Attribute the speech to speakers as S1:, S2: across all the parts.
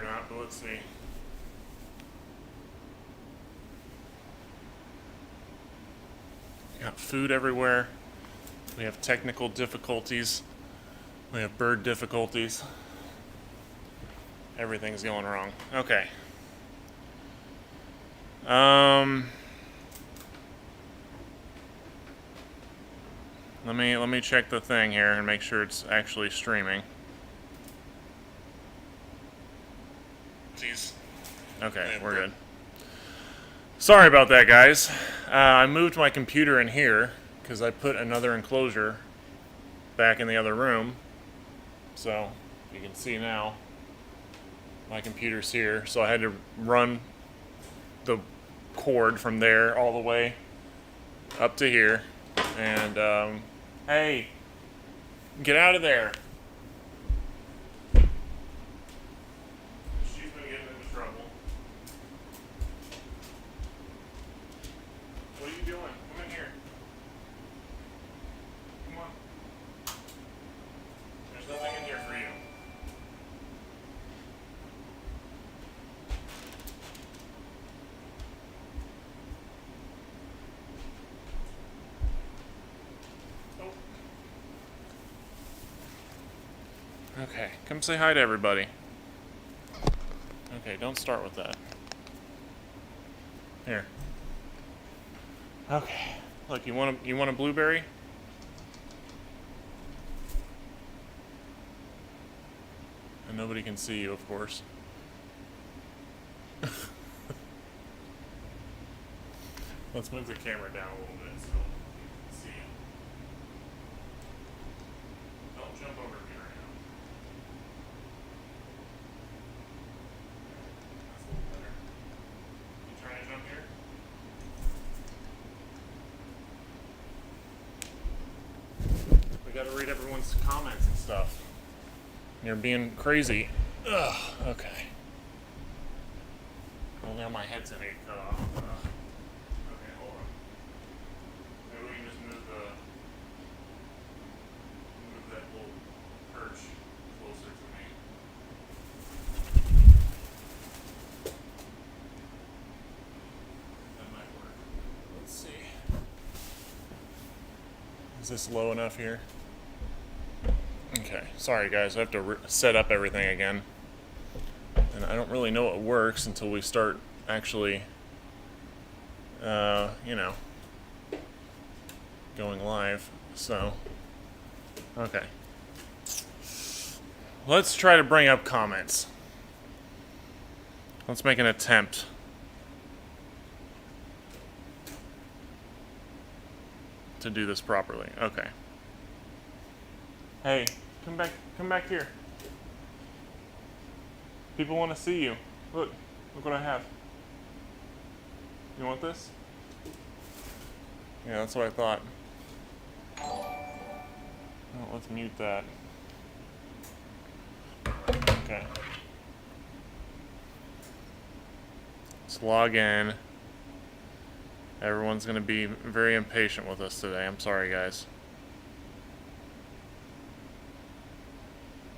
S1: or not, but let's see. Got food everywhere. We have technical difficulties. We have bird difficulties. Everything's going wrong. Okay. Let me check the thing here and make sure it's actually streaming. Jeez. Okay, we're good. Sorry about that, guys. I moved my computer in here because I put another enclosure back in the other room. So you can see now my computer's here. So I had to run the cord from there all the way up to here. And hey, get out of there. She's been getting into trouble. What are you doing? Come in here. Come on. There's nothing in here for you. Okay, come say hi to everybody. Okay, don't start with that. Here. Okay. Look, you want a blueberry? And nobody can see you, of course. Let's move the camera down a little bit so you can see it. Don't jump over me right now. That's a little better. You trying to jump here? We gotta read everyone's comments and stuff. You're being crazy. Ugh, okay. Well, now my head's in it. Okay, hold on. Maybe we can just move that little perch closer to me. That might work. Let's see. Is this low enough here? Okay, sorry guys, I have to set up everything again. And I don't really know what works until we start actually, going live. So, okay. Let's try to bring up comments. Let's make an attempt. To do this properly. Okay. Hey, come back here. People want to see you. Look what I have. You want this? Yeah, that's what I thought. Oh, let's mute that. Okay. Let's log in. Everyone's going to be very impatient with us today. I'm sorry, guys.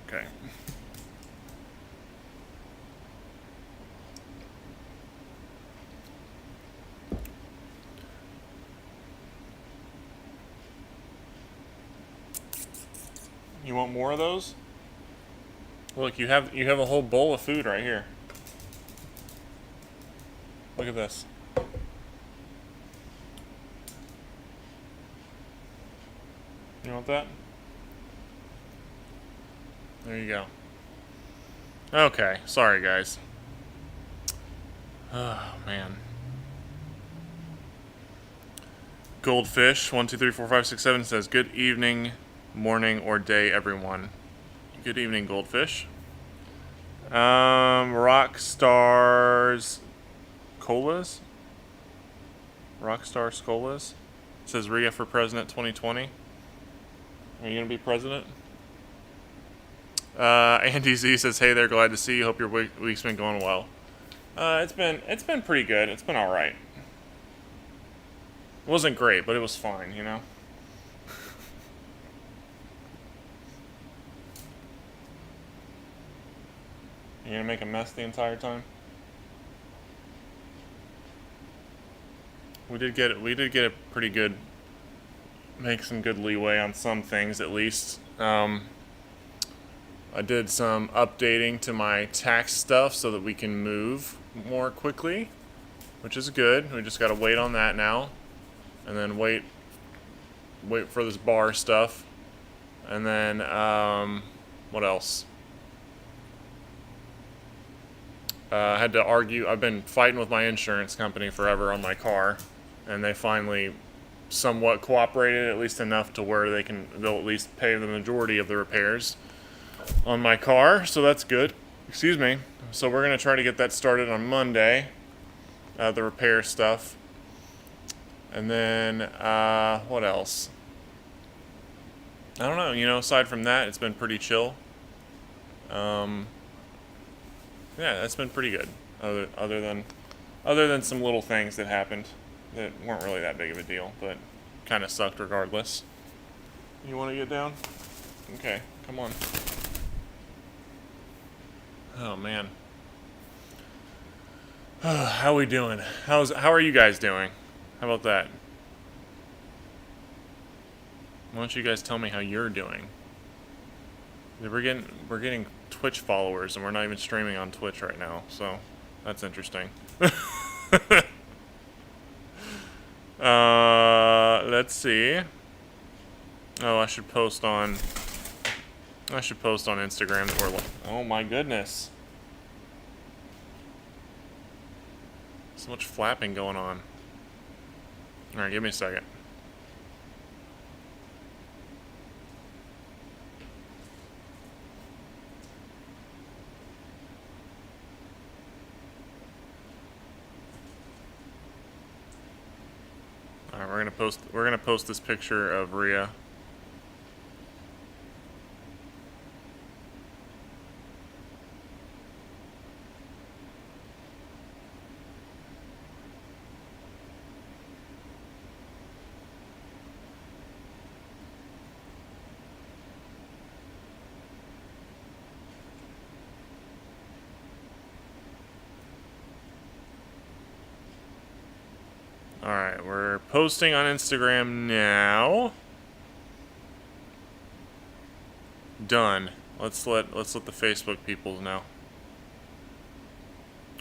S1: Okay. You want more of those? Look, you have a whole bowl of food right here. Look at this. You want that? There you go. Okay, sorry guys. Oh man. Goldfish 1 2 3 4 5 6 7 says good evening, morning, or day, everyone. Good evening, Goldfish. Rock stars colas. Rockstar Scolas says Rhea for president 2020. Are you gonna be president? Andy Z says, "Hey there, glad to see you. Hope your week's been going well." It's been pretty good. It's been all right. It wasn't great, but it was fine, you know. You gonna make a mess the entire time? We did get a pretty good, make some good leeway on some things at least. I did some updating to my tax stuff so that we can move more quickly, which is good. We just gotta wait on that now, and then wait for this bar stuff, and then what else? I had to argue. I've been fighting with my insurance company forever on my car, and they finally somewhat cooperated, at least enough to where they'll at least pay the majority of the repairs on my car, so that's good. Excuse me. So we're gonna try to get that started on Monday, the repair stuff, and then what else? I don't know. Aside from that, it's been pretty chill. Yeah, that's been pretty good. Other than some little things that happened that weren't really that big of a deal, but kind of sucked regardless. You want to get down? Okay, come on. Oh man. How we doing? How are you guys doing? How about that? Why don't you guys tell me how you're doing? We're getting Twitch followers, and we're not even streaming on Twitch right now, so that's interesting. Let's see. Oh, I should post on Instagram that we're. Oh my goodness. So much flapping going on. All right, give me a second. All right, we're gonna post this picture of Rhea. Alright, we're posting on Instagram now. Done. Let's let the Facebook people know.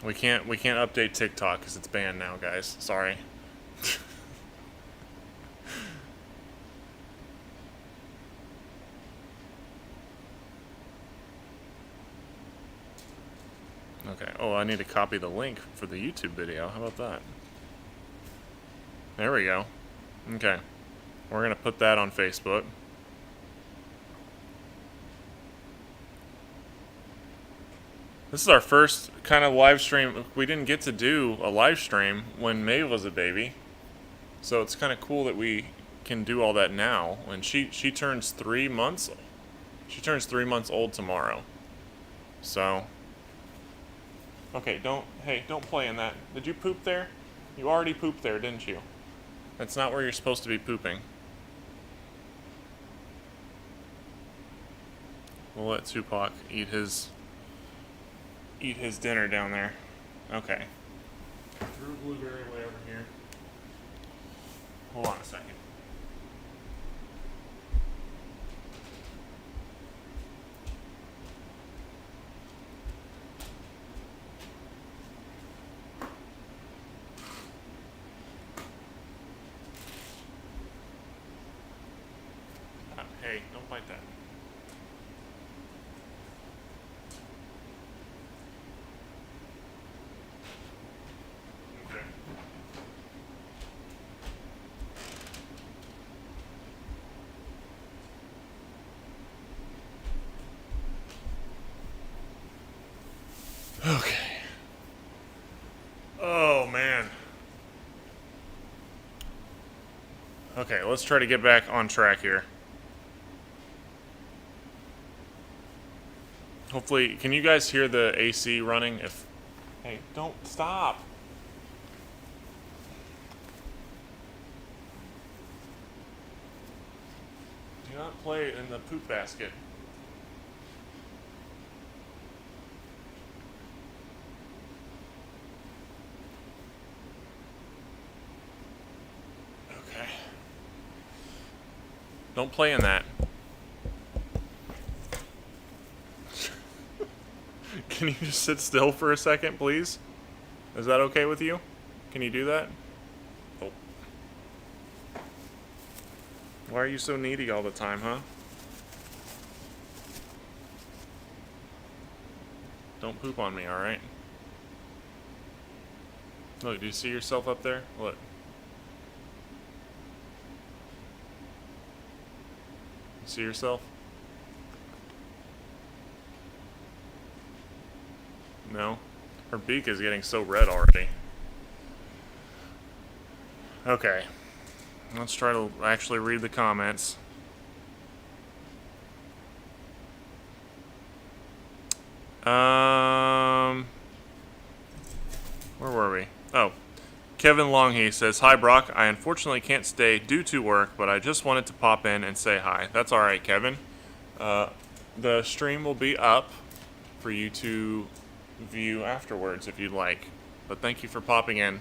S1: We can't update TikTok because it's banned now, guys. Sorry. Okay. Oh, I need to copy the link for the YouTube video. How about that? There we go. Okay. We're going to put that on Facebook. This is our first kind of live stream. We didn't get to do a live stream when Maeve was a baby. So it's kind of cool that we can do all that now. And she turns 3 months. She turns 3 months old tomorrow. So. Okay, don't play in that. Did you poop there? You already pooped there, didn't you? That's not where you're supposed to be pooping. We'll let Tupac eat his dinner down there. Okay. Threw blueberry way over here. Hold on a second. Hey, don't bite that. Okay. Oh, man. Okay, let's try to get back on track here. Hopefully, can you guys hear the AC running? Hey, don't stop. Do not play in the poop basket. Don't play in that. Can you just sit still for a second, please? Is that okay with you? Can you do that? Oh. Why are you so needy all the time, huh? Don't poop on me, alright? Look, do you see yourself up there? Look. You see yourself? No? Her beak is getting so red already. Okay. Let's try to actually read the comments. Where were we? Oh. Kevin Longhe says, "Hi Brock, I unfortunately can't stay due to work, but I just wanted to pop in and say hi." That's alright, Kevin. The stream will be up for you to view afterwards if you'd like. But thank you for popping in.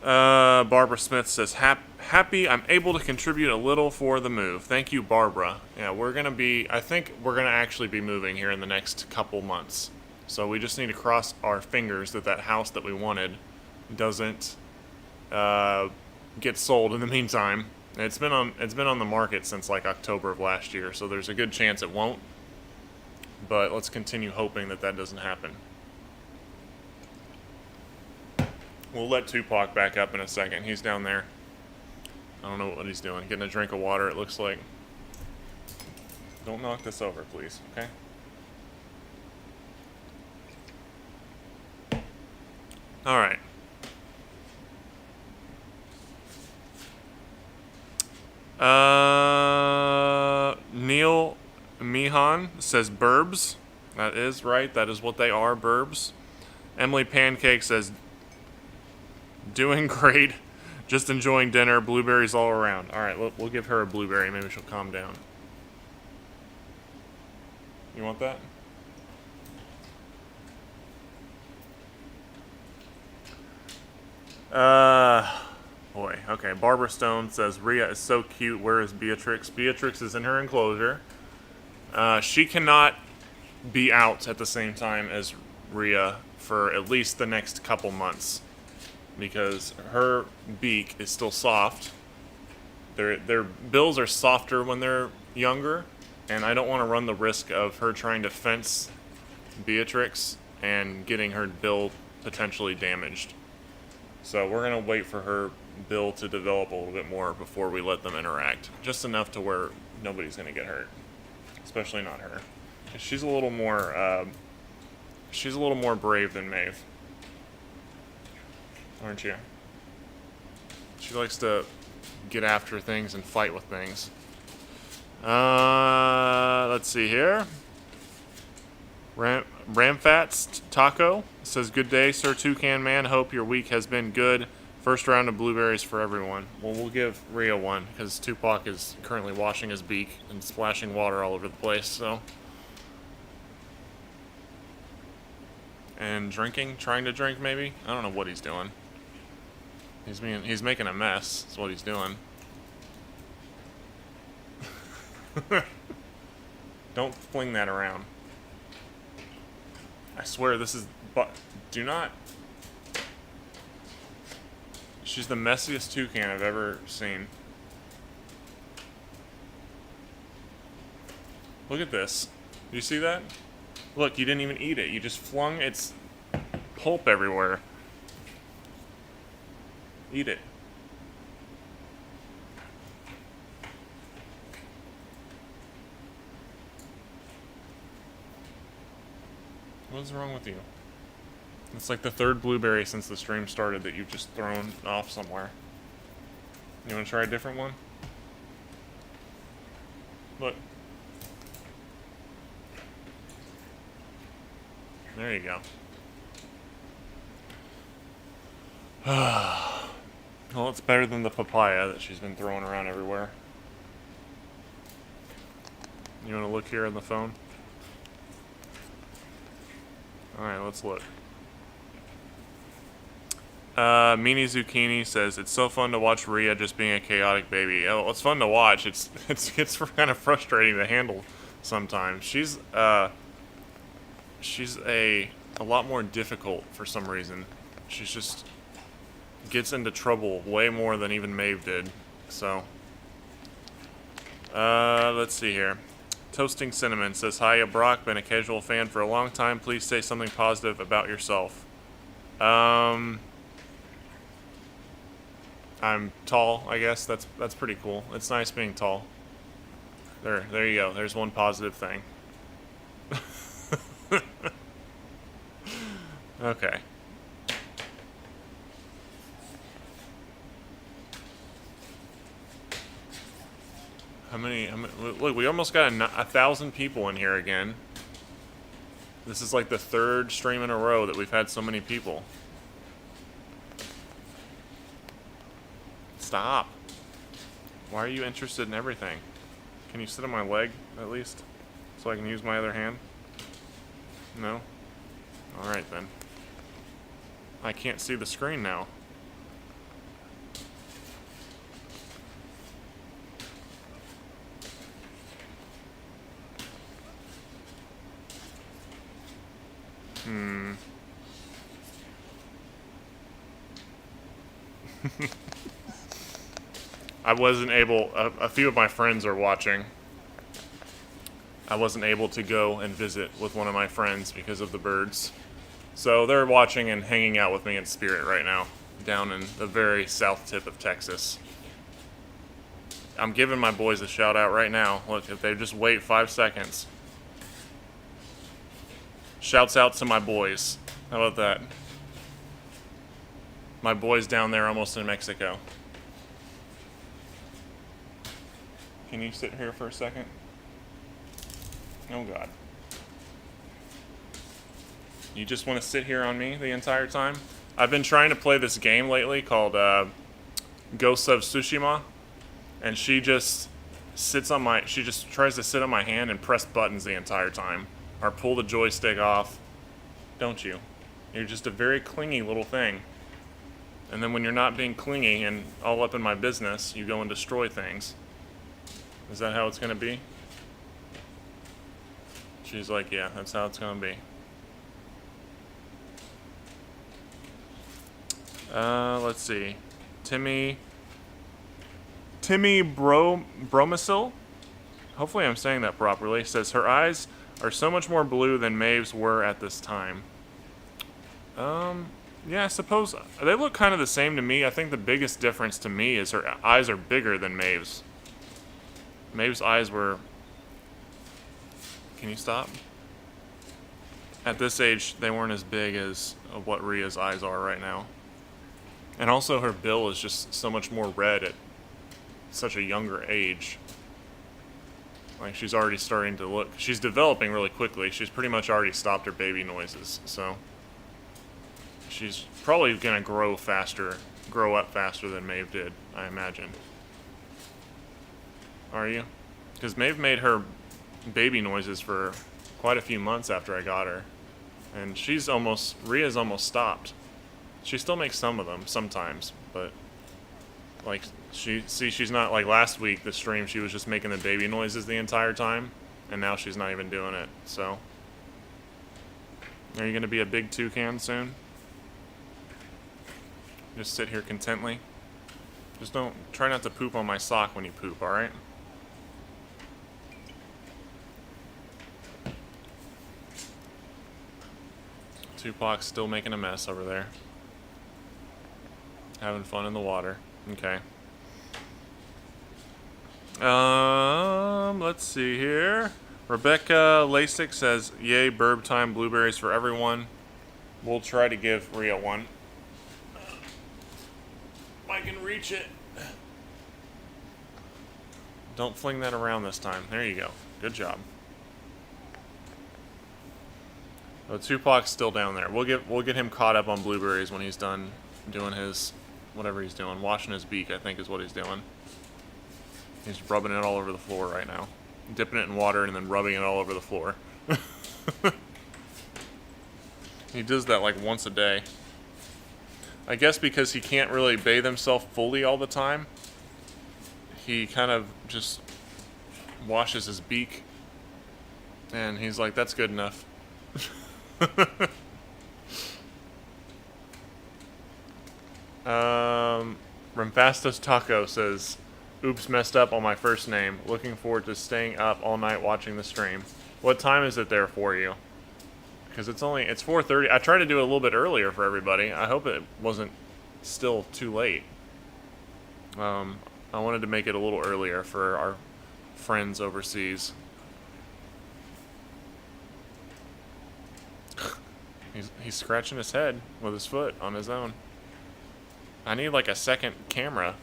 S1: Barbara Smith says, happy I'm able to contribute a little for the move. Thank you, Barbara. Yeah, I think we're going to actually be moving here in the next couple months. So we just need to cross our fingers that that house that we wanted doesn't get sold in the meantime. It's been on the market since like October of last year, so there's a good chance it won't. But let's continue hoping that that doesn't happen. We'll let Tupac back up in a second. He's down there. I don't know what he's doing. Getting a drink of water, it looks like. Don't knock this over, please, okay? Alright. Neil Mihan says burbs. That is right. That is what they are, burbs. Emily Pancake says, doing great. Just enjoying dinner. Blueberries all around. All right, we'll give her a blueberry. Maybe she'll calm down. You want that? Boy. Okay, Barbara Stone says, Rhea is so cute. Where is Beatrix? Beatrix is in her enclosure. She cannot be out at the same time as Rhea for at least the next couple months because her beak is still soft. Their bills are softer when they're younger, and I don't want to run the risk of her trying to fence Beatrix and getting her bill potentially damaged. So we're going to wait for her bill to develop a little bit more before we let them interact. Just enough to where nobody's going to get hurt. Especially not her. She's a little more brave than Maeve. Aren't you? She likes to get after things and fight with things. Let's see here. Ramfats Taco says, good day, Sir Toucan Man. Hope your week has been good. First round of blueberries for everyone. Well, we'll give Rhea one, because Tupac is currently washing his beak and splashing water all over the place, so. And drinking? Trying to drink, maybe? I don't know what he's doing. He's making a mess, that's what he's doing. Don't fling that around. I swear this is... Do not... She's the messiest toucan I've ever seen. Look at this. Do you see that? Look, you didn't even eat it. You just flung its pulp everywhere. Eat it. What's wrong with you? It's like the third blueberry since the stream started that you've just thrown off somewhere. You want to try a different one? Look. There you go. Well, it's better than the papaya that she's been throwing around everywhere. You want to look here on the phone? Alright, let's look. Meanie Zucchini says it's so fun to watch Rhea just being a chaotic baby. Oh, it's fun to watch. It's kind of frustrating to handle sometimes. She's a lot more difficult for some reason. She's just gets into trouble way more than even Maeve did. So, let's see here. Toasting Cinnamon says, "Hiya, Brock. Been a casual fan for a long time. Please say something positive about yourself." I'm tall, I guess. That's pretty cool. It's nice being tall. There you go. There's one positive thing. Okay. How many? Look, we almost got 1,000 people in here again. This is like the third stream in a row that we've had so many people. Stop. Why are you interested in everything? Can you sit on my leg, at least? So I can use my other hand? No? Alright then. I can't see the screen now. I wasn't able, a few of my friends are watching. I wasn't able to go and visit with one of my friends because of the birds. So they're watching and hanging out with me in spirit right now, down in the very south tip of Texas. I'm giving my boys a shout out right now. Look, if they just wait 5 seconds. Shouts out to my boys. How about that? My boys down there almost in Mexico. Can you sit here for a second? Oh God. You just want to sit here on me the entire time? I've been trying to play this game lately called Ghost of Tsushima, and she just tries to sit on my hand and press buttons the entire time, or pull the joystick off. Don't you? You're just a very clingy little thing. And then when you're not being clingy and all up in my business, you go and destroy things. Is that how it's gonna be? She's like, yeah, that's how it's gonna be. Let's see. Timmy Bromisil? Hopefully I'm saying that properly. Says her eyes are so much more blue than Maeve's were at this time. Yeah, I suppose they look kind of the same to me. I think the biggest difference to me is her eyes are bigger than Maeve's. Maeve's eyes were... Can you stop? At this age, they weren't as big as what Rhea's eyes are right now. And also her bill is just so much more red at such a younger age. Like, she's already starting to look... She's developing really quickly. She's pretty much already stopped her baby noises, so... She's probably gonna grow up faster than Maeve did, I imagine. Are you? Because Maeve made her baby noises for quite a few months after I got her. And Rhea's almost stopped. She still makes some of them, sometimes, but... Like, she's not, like last week, the stream, she was just making the baby noises the entire time, and now she's not even doing it, so... Are you gonna be a big toucan soon? Just sit here contently? Just try not to poop on my sock when you poop, alright? Tupac's still making a mess over there. Having fun in the water. Okay. Let's see here. Rebecca Lasik says, "Yay, burb time, blueberries for everyone." We'll try to give Rhea one. If I can reach it. Don't fling that around this time. There you go. Good job. Oh, Tupac's still down there. We'll get him caught up on blueberries when he's done doing his whatever he's doing. Washing his beak, I think, is what he's doing. He's rubbing it all over the floor right now. Dipping it in water and then rubbing it all over the floor. He does that like once a day. I guess because he can't really bathe himself fully all the time, he kind of just washes his beak, and he's like, that's good enough. Ramfastos Taco says, oops, messed up on my first name. Looking forward to staying up all night watching the stream. What time is it there for you? Because it's 4:30. I tried to do it a little bit earlier for everybody. I hope it wasn't still too late. I wanted to make it a little earlier for our friends overseas. He's scratching his head with his foot on his own. I need like a second camera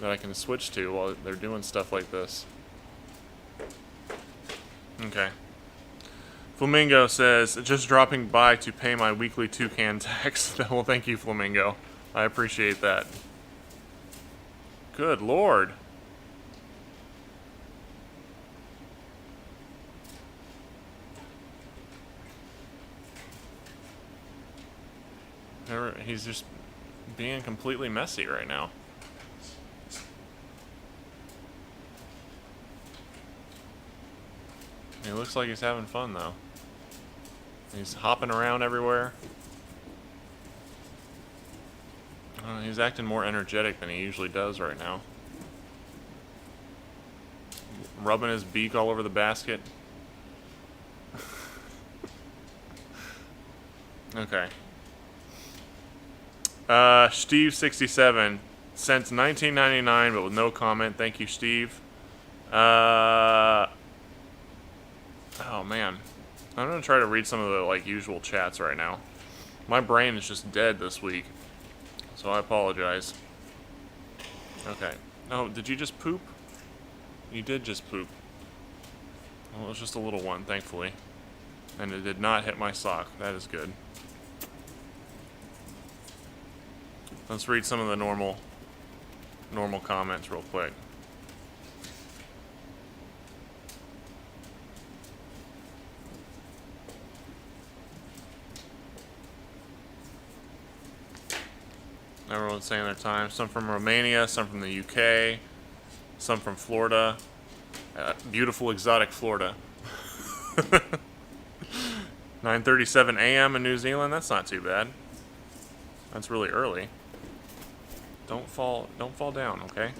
S1: that I can switch to while they're doing stuff like this. Okay. Flamingo says, just dropping by to pay my weekly Toucan tax. Well, thank you, Flamingo. I appreciate that. Good Lord. He's just being completely messy right now. He looks like he's having fun, though. He's hopping around everywhere. He's acting more energetic than he usually does right now. Rubbing his beak all over the basket. Okay. Steve67. Since 1999, but with no comment. Thank you, Steve. Oh, man. I'm going to try to read some of the, like, usual chats right now. My brain is just dead this week. So I apologize. Okay. Oh, did you just poop? You did just poop. Well, it was just a little one, thankfully. And it did not hit my sock. That is good. Let's read some of the normal comments real quick. Everyone's saying their time. Some from Romania, some from the UK, some from Florida. Beautiful, exotic Florida. 9:37 a.m. in New Zealand. That's not too bad. That's really early. Don't fall down, okay?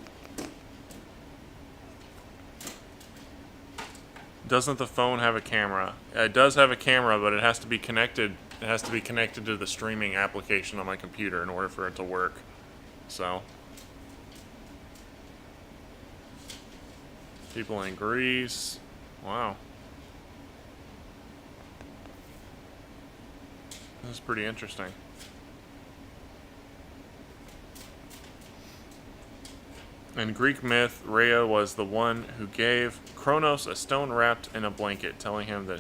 S1: Doesn't the phone have a camera? It does have a camera, but it has to be connected. It has to be connected to the streaming application on my computer in order for it to work. So, people in Greece. Wow. This is pretty interesting. In Greek myth, Rhea was the one who gave Kronos a stone wrapped in a blanket, telling him that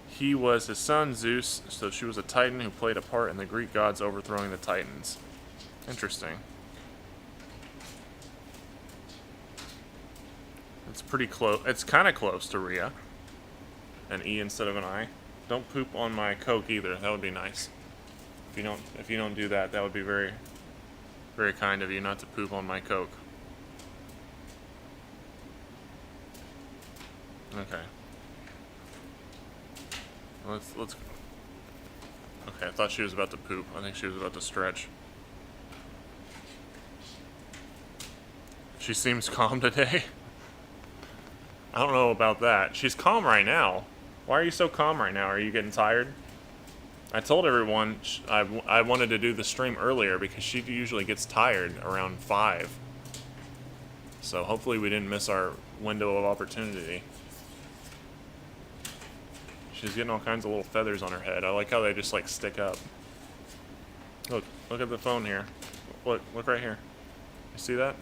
S1: he was his son Zeus, so she was a Titan who played a part in the Greek gods overthrowing the Titans. Interesting. It's pretty close. It's kind of close to Rhea. An E instead of an I. Don't poop on my Coke either. That would be nice. If you don't do that, that would be very, very kind of you not to poop on my Coke. Okay. Let's. Okay, I thought she was about to poop. I think she was about to stretch. She seems calm today. I don't know about that. She's calm right now. Why are you so calm right now? Are you getting tired? I told everyone I wanted to do the stream earlier because she usually gets tired around 5. So hopefully we didn't miss our window of opportunity. She's getting all kinds of little feathers on her head. I like how they just like stick up. Look at the phone here. Look right here. You see that?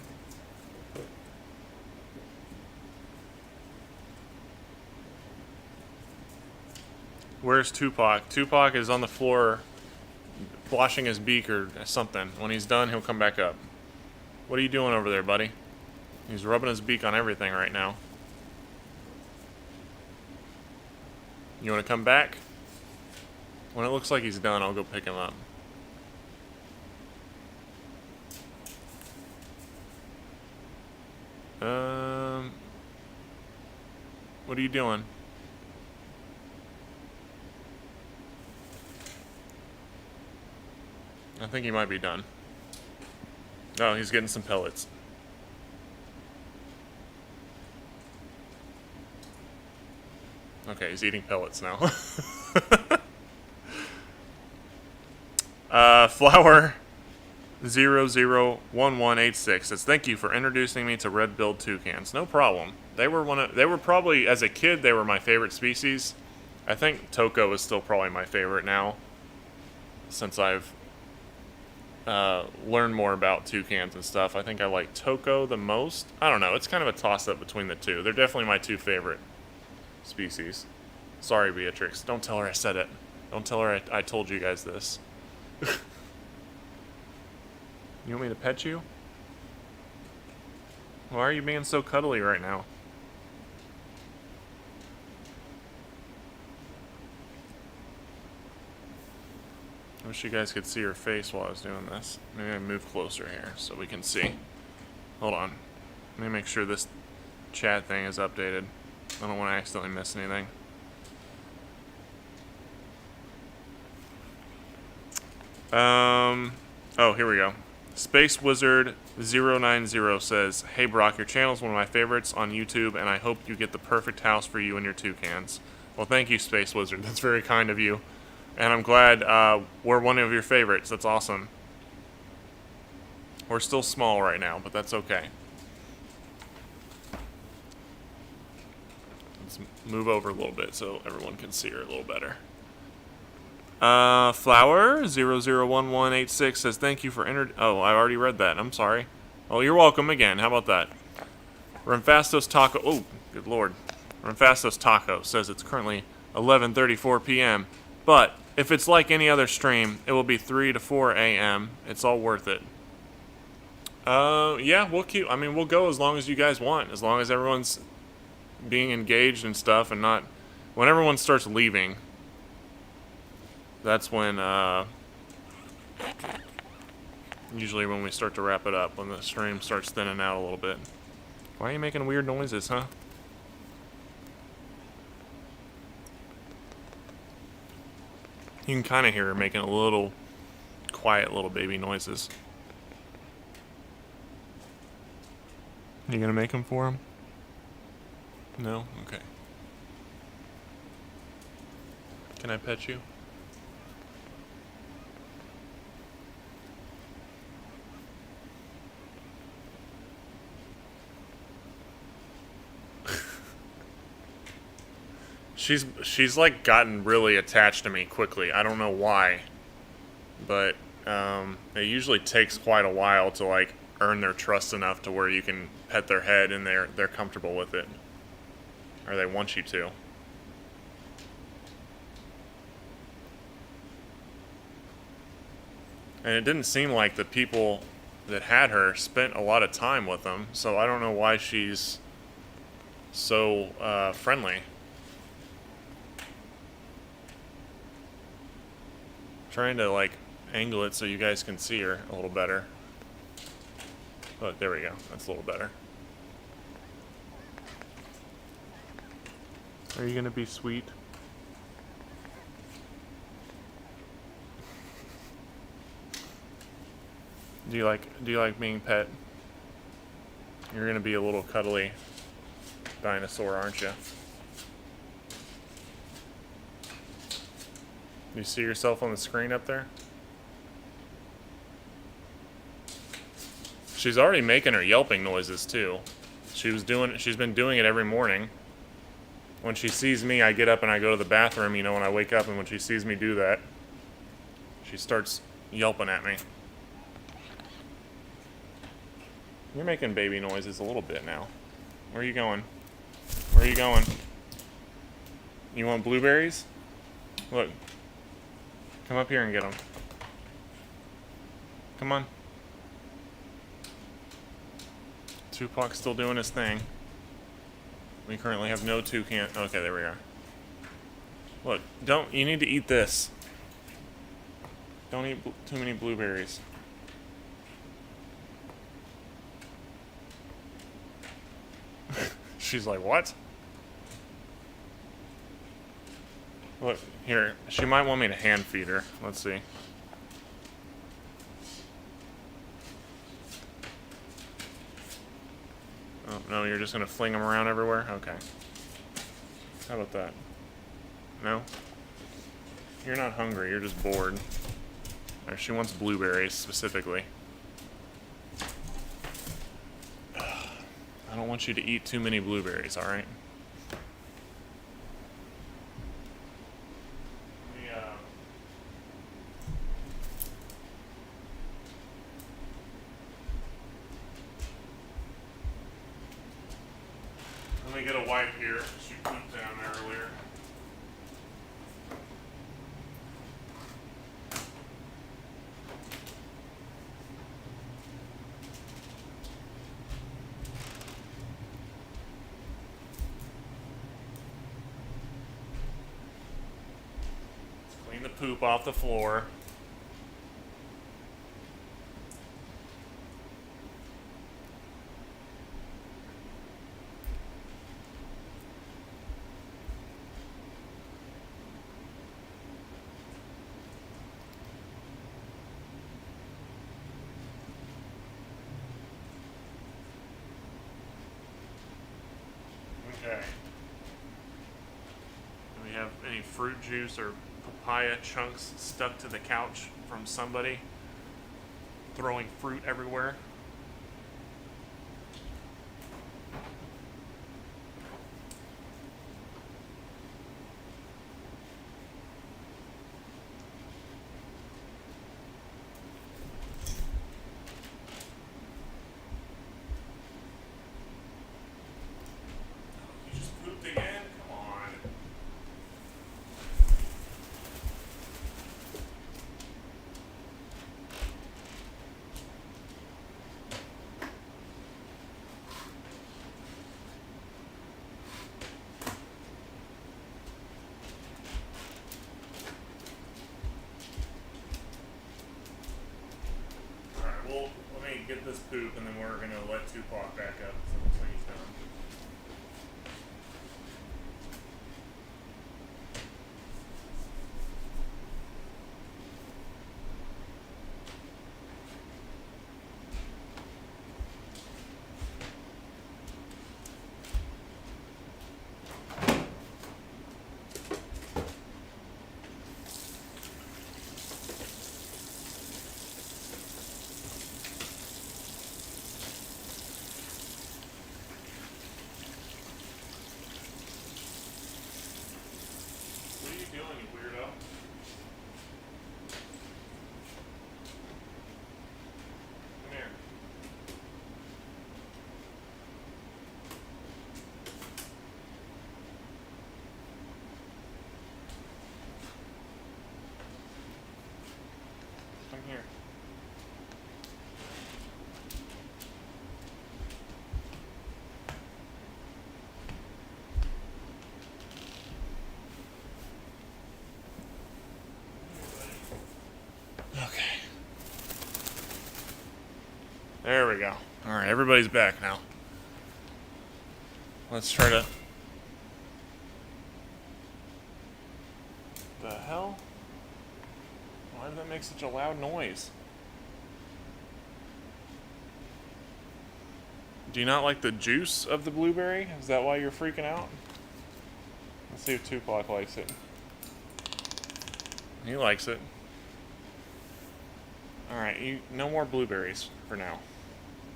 S1: Where's Tupac? Tupac is on the floor washing his beak or something. When he's done, he'll come back up. What are you doing over there, buddy? He's rubbing his beak on everything right now. You want to come back? When it looks like he's done, I'll go pick him up. What are you doing? I think he might be done. Oh, he's getting some pellets. Okay, he's eating pellets now. Flower 001186 says, "Thank you for introducing me to red-billed toucans." No problem. They were probably, as a kid, they were my favorite species. I think Toko is still probably my favorite now, since I've learned more about toucans and stuff. I think I like Toko the most. I don't know. It's kind of a toss-up between the two. They're definitely my two favorite species. Sorry, Beatrix. Don't tell her I said it. Don't tell her I told you guys this. You want me to pet you? Why are you being so cuddly right now? I wish you guys could see her face while I was doing this. Maybe I move closer here so we can see. Hold on. Let me make sure this chat thing is updated. I don't want to accidentally miss anything. Oh, here we go. Space Wizard 090 says, "Hey Brock, your channel is one of my favorites on YouTube, and I hope you get the perfect house for you and your toucans." Well, thank you, Space Wizard. That's very kind of you. And I'm glad we're one of your favorites. That's awesome. We're still small right now, but that's okay. Let's move over a little bit so everyone can see her a little better. Flower 001186 says, "Thank you for Oh, I already read that. I'm sorry. Oh, you're welcome again. How about that? Rumfastos Taco. Oh, good lord. Rumfastos Taco says it's currently 11:34 p.m. But if it's like any other stream, it will be 3 to 4 a.m. It's all worth it. Yeah, we'll go as long as you guys want. As long as everyone's being engaged and stuff and not... When everyone starts leaving, that's when, usually when we start to wrap it up, when the stream starts thinning out a little bit. Why are you making weird noises, huh? You can kind of hear her making a little quiet little baby noises. You gonna make them for him? No? Okay. Can I pet you? She's like gotten really attached to me quickly. I don't know why, but it usually takes quite a while to like earn their trust enough to where you can pet their head and they're comfortable with it, or they want you to. And it didn't seem like the people that had her spent a lot of time with them, so I don't know why she's so friendly. Trying to like angle it so you guys can see her a little better. Oh, there we go. That's a little better. Are you gonna be sweet? Do you like being pet? You're gonna be a little cuddly dinosaur, aren't you? You see yourself on the screen up there? She's already making her yelping noises too. She's been doing it every morning. When she sees me, I get up and I go to the bathroom, you know, when I wake up, and when she sees me do that, she starts yelping at me. You're making baby noises a little bit now. Where are you going? Where are you going? You want blueberries? Look. Come up here and get them. Come on. Tupac's still doing his thing. We currently have no toucan. Okay, there we are. Look, you need to eat this. Don't eat too many blueberries. She's like, what? Look, here. She might want me to hand feed her. Let's see. Oh, no, you're just going to fling them around everywhere? Okay. How about that? No? You're not hungry. You're just bored. Or she wants blueberries, specifically. I don't want you to eat too many blueberries, alright? Let me get a wipe here. She pooped down there earlier. Let's clean the poop off the floor. Okay. Do we have any fruit juice or papaya chunks stuck to the couch from somebody throwing fruit everywhere? You just pooped again? Come on. Alright, well, let me get this poop and then we're going to let Tupac back up. So it looks like he's done. What are you doing, you weirdo? Come here. Come here. Okay. There we go. Alright, everybody's back now. Let's try to... The hell? Why did that make such a loud noise? Do you not like the juice of the blueberry? Is that why you're freaking out? Let's see if Tupac likes it. He likes it. Alright, no more blueberries for now.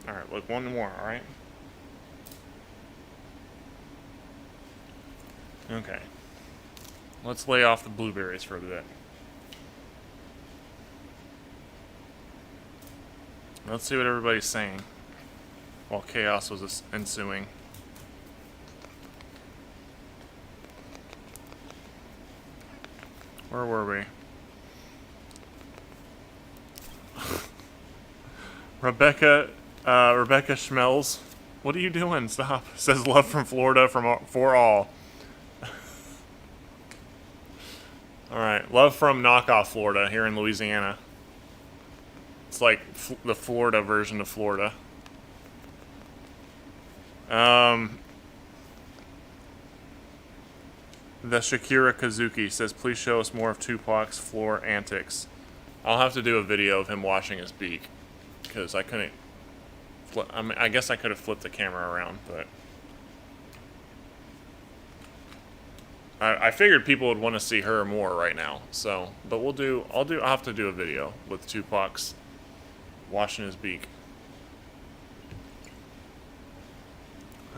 S1: Alright, look, one more, alright? Okay. Let's lay off the blueberries for a bit. Let's see what everybody's saying while chaos was ensuing. Where were we? Rebecca Schmells. What are you doing? Stop. Says love from Florida for all. Alright, love from knockoff Florida here in Louisiana. It's like the Florida version of Florida. The Shakira Kazuki says, please show us more of Tupac's floor antics. I'll have to do a video of him washing his beak, because I couldn't I guess I could have flipped the camera around, but I figured people would want to see her more right now. So, but I'll have to do a video with Tupac's washing his beak.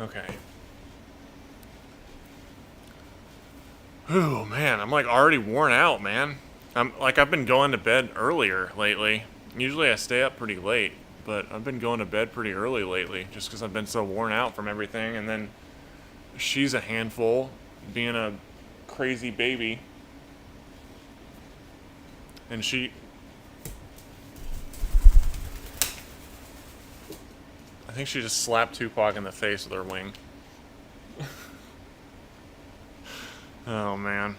S1: Okay. Oh man, I'm like already worn out, man. I've been going to bed earlier lately. Usually I stay up pretty late, but I've been going to bed pretty early lately just because I've been so worn out from everything. And then she's a handful, being a crazy baby. And I think she just slapped Tupac in the face with her wing. Oh man.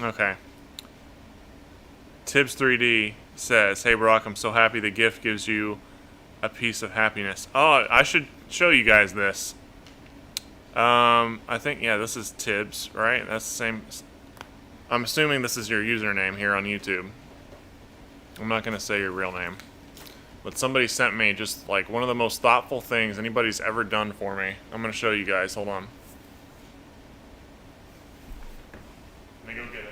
S1: Okay. Tibbs 3D says, hey Brock, I'm so happy the gift gives you a piece of happiness. Oh, I should show you guys this. I think, yeah, this is Tibbs, right? That's the same. I'm assuming this is your username here on YouTube. I'm not going to say your real name. But somebody sent me just like one of the most thoughtful things anybody's ever done for me. I'm going to show you guys. Hold on. Let me go get it.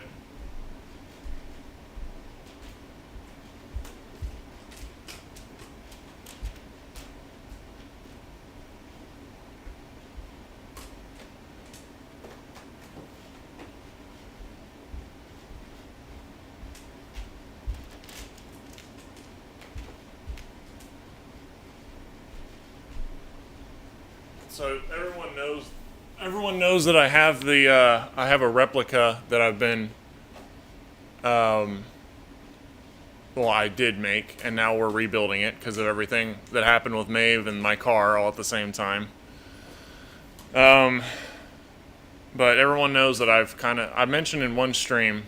S1: So everyone knows that I have a replica that I've been, well, I did make, and now we're rebuilding it because of everything that happened with Maeve and my car all at the same time. But everyone knows that I mentioned in one stream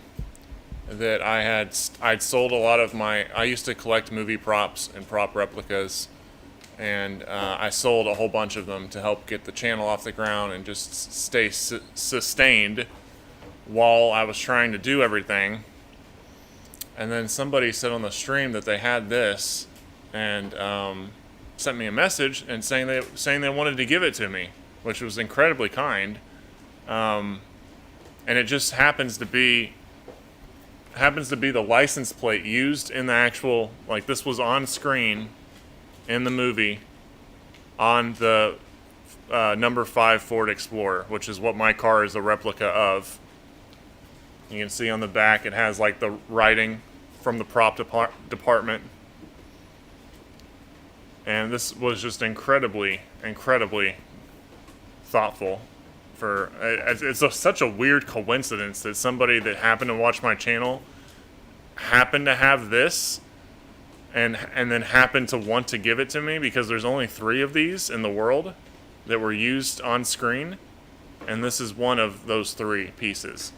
S1: that I'd sold a lot of I used to collect movie props and prop replicas. And I sold a whole bunch of them to help get the channel off the ground and just stay sustained while I was trying to do everything. And then somebody said on the stream that they had this and sent me a message and saying they wanted to give it to me, which was incredibly kind. And it just happens to be the license plate used in the actual, like, this was on screen in the movie on the number 5 Ford Explorer, which is what my car is a replica of. You can see on the back it has like the writing from the prop department. And this was just incredibly thoughtful. It's such a weird coincidence that somebody that happened to watch my channel happened to have this and then happened to want to give it to me, because there's only 3 of these in the world that were used on screen, and this is one of those 3 pieces.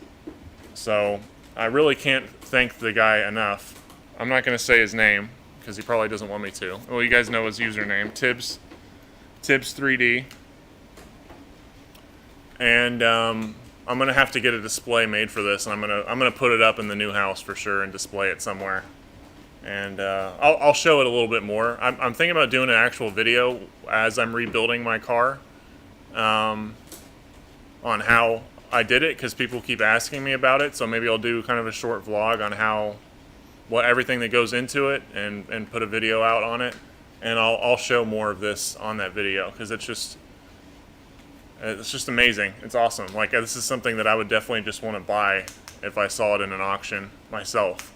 S1: So I really can't thank the guy enough. I'm not going to say his name because he probably doesn't want me to. Well, you guys know his username, Tibbs 3D. And I'm going to have to get a display made for this, and I'm going to put it up in the new house for sure and display it somewhere. And I'll show it a little bit more. I'm thinking about doing an actual video as I'm rebuilding my car on how I did it, because people keep asking me about it. So maybe I'll do kind of a short vlog on what everything that goes into it, and put a video out on it. And I'll show more of this on that video, because it's just amazing. It's awesome. Like, this is something that I would definitely just want to buy if I saw it in an auction myself.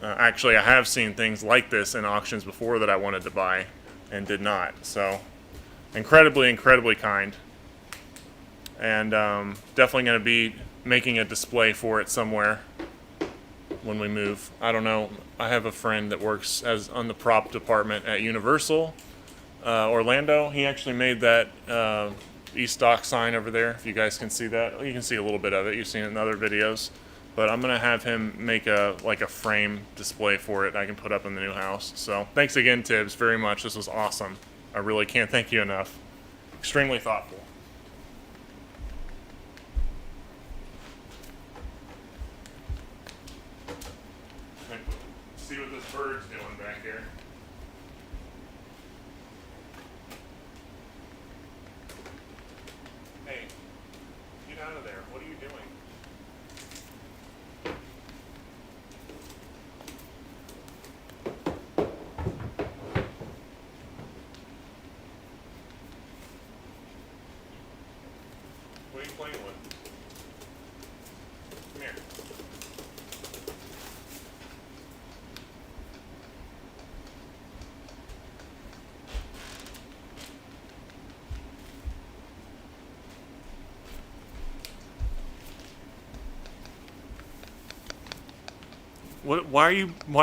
S1: Actually, I have seen things like this in auctions before that I wanted to buy and did not. So, incredibly kind. And definitely going to be making a display for it somewhere when we move. I don't know. I have a friend that works on the prop department at Universal Orlando. He actually made that East Dock sign over there, if you guys can see that. You can see a little bit of it. You've seen it in other videos. But I'm going to have him make a frame display for it I can put up in the new house. So thanks again, Tibbs, very much. This was awesome. I really can't thank you enough. Extremely thoughtful. see what this bird's doing back here. Hey, get out of there. What are you doing? What are you playing with? Come here. Why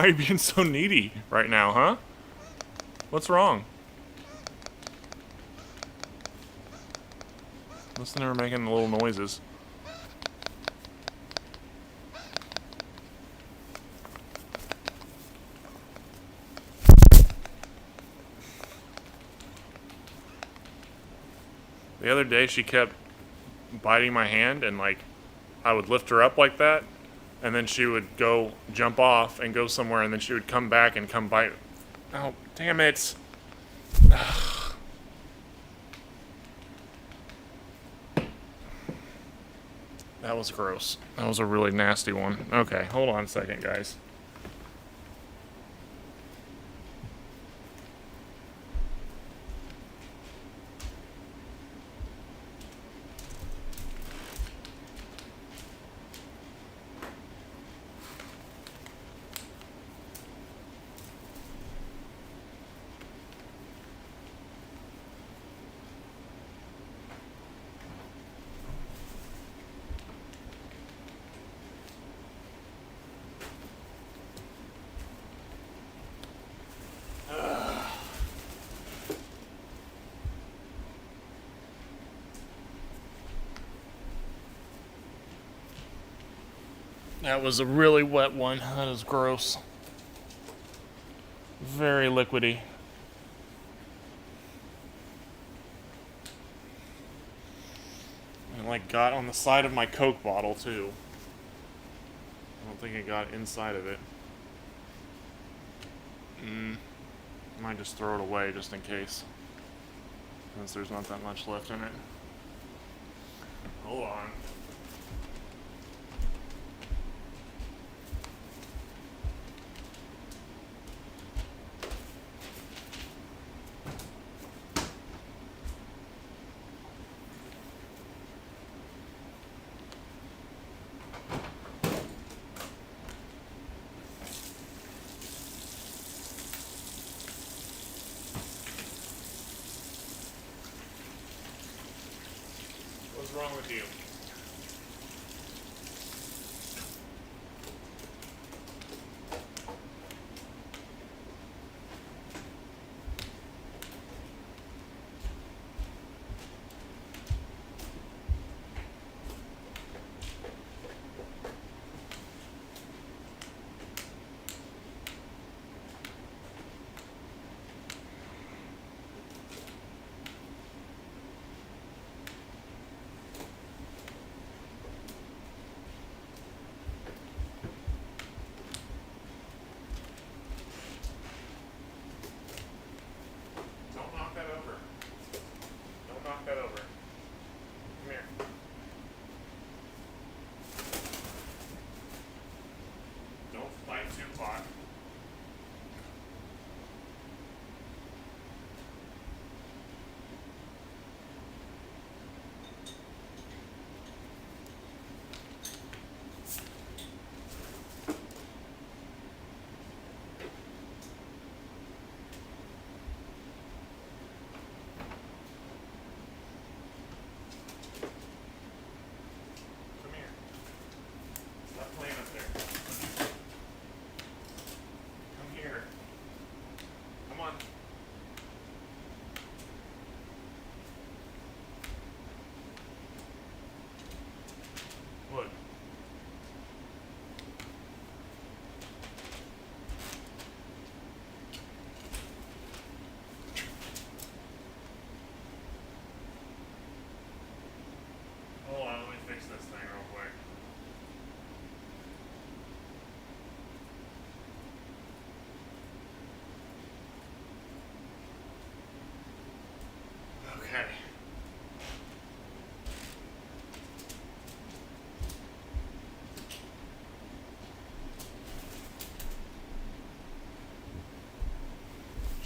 S1: are you being so needy right now, huh? What's wrong? Listen to her making little noises. The other day she kept biting my hand, and like I would lift her up like that, and then she would go jump off and go somewhere, and then she would come back and come bite. Oh, damn it. That was gross. That was a really nasty one. Okay, hold on a second, guys. That was a really wet one. That is gross. Very liquidy. And like got on the side of my Coke bottle too. I don't think it got inside of it. Might just throw it away just in case, since there's not that much left in it. Hold on. What's wrong with you?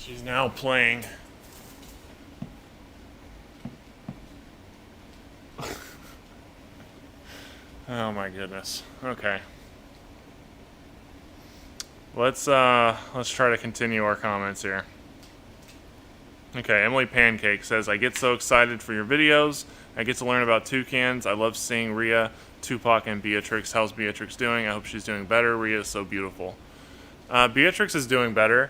S1: She's now playing. Oh my goodness. Okay. Let's try to continue our comments here. Okay, Emily Pancake says, I get so excited for your videos. I get to learn about toucans. I love seeing Rhea, Tupac, and Beatrix. How's Beatrix doing? I hope she's doing better. Rhea is so beautiful. Beatrix is doing better.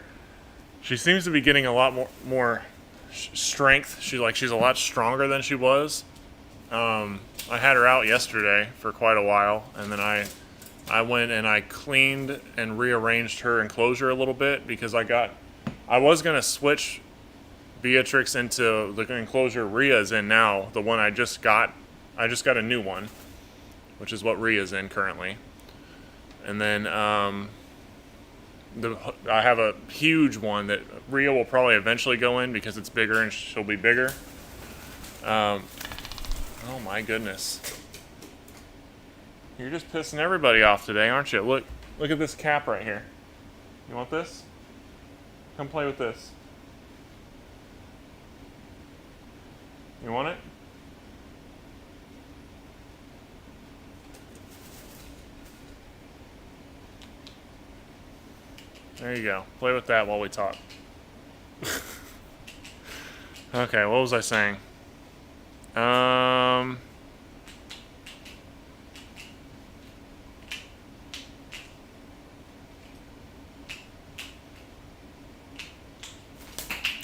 S1: She seems to be getting a lot more strength. She's a lot stronger than she was. I had her out yesterday for quite a while, and then I went and I cleaned and rearranged her enclosure a little bit because I was gonna switch Beatrix into the enclosure Rhea's in now, the one I just got a new one, which is what Rhea's in currently. And then I have a huge one that Rhea will probably eventually go in because it's bigger and she'll be bigger. Oh my goodness. You're just pissing everybody off today, aren't you? Look at this cap right here. You want this? Come play with this. You want it? There you go. Play with that while we talk. Okay, what was I saying?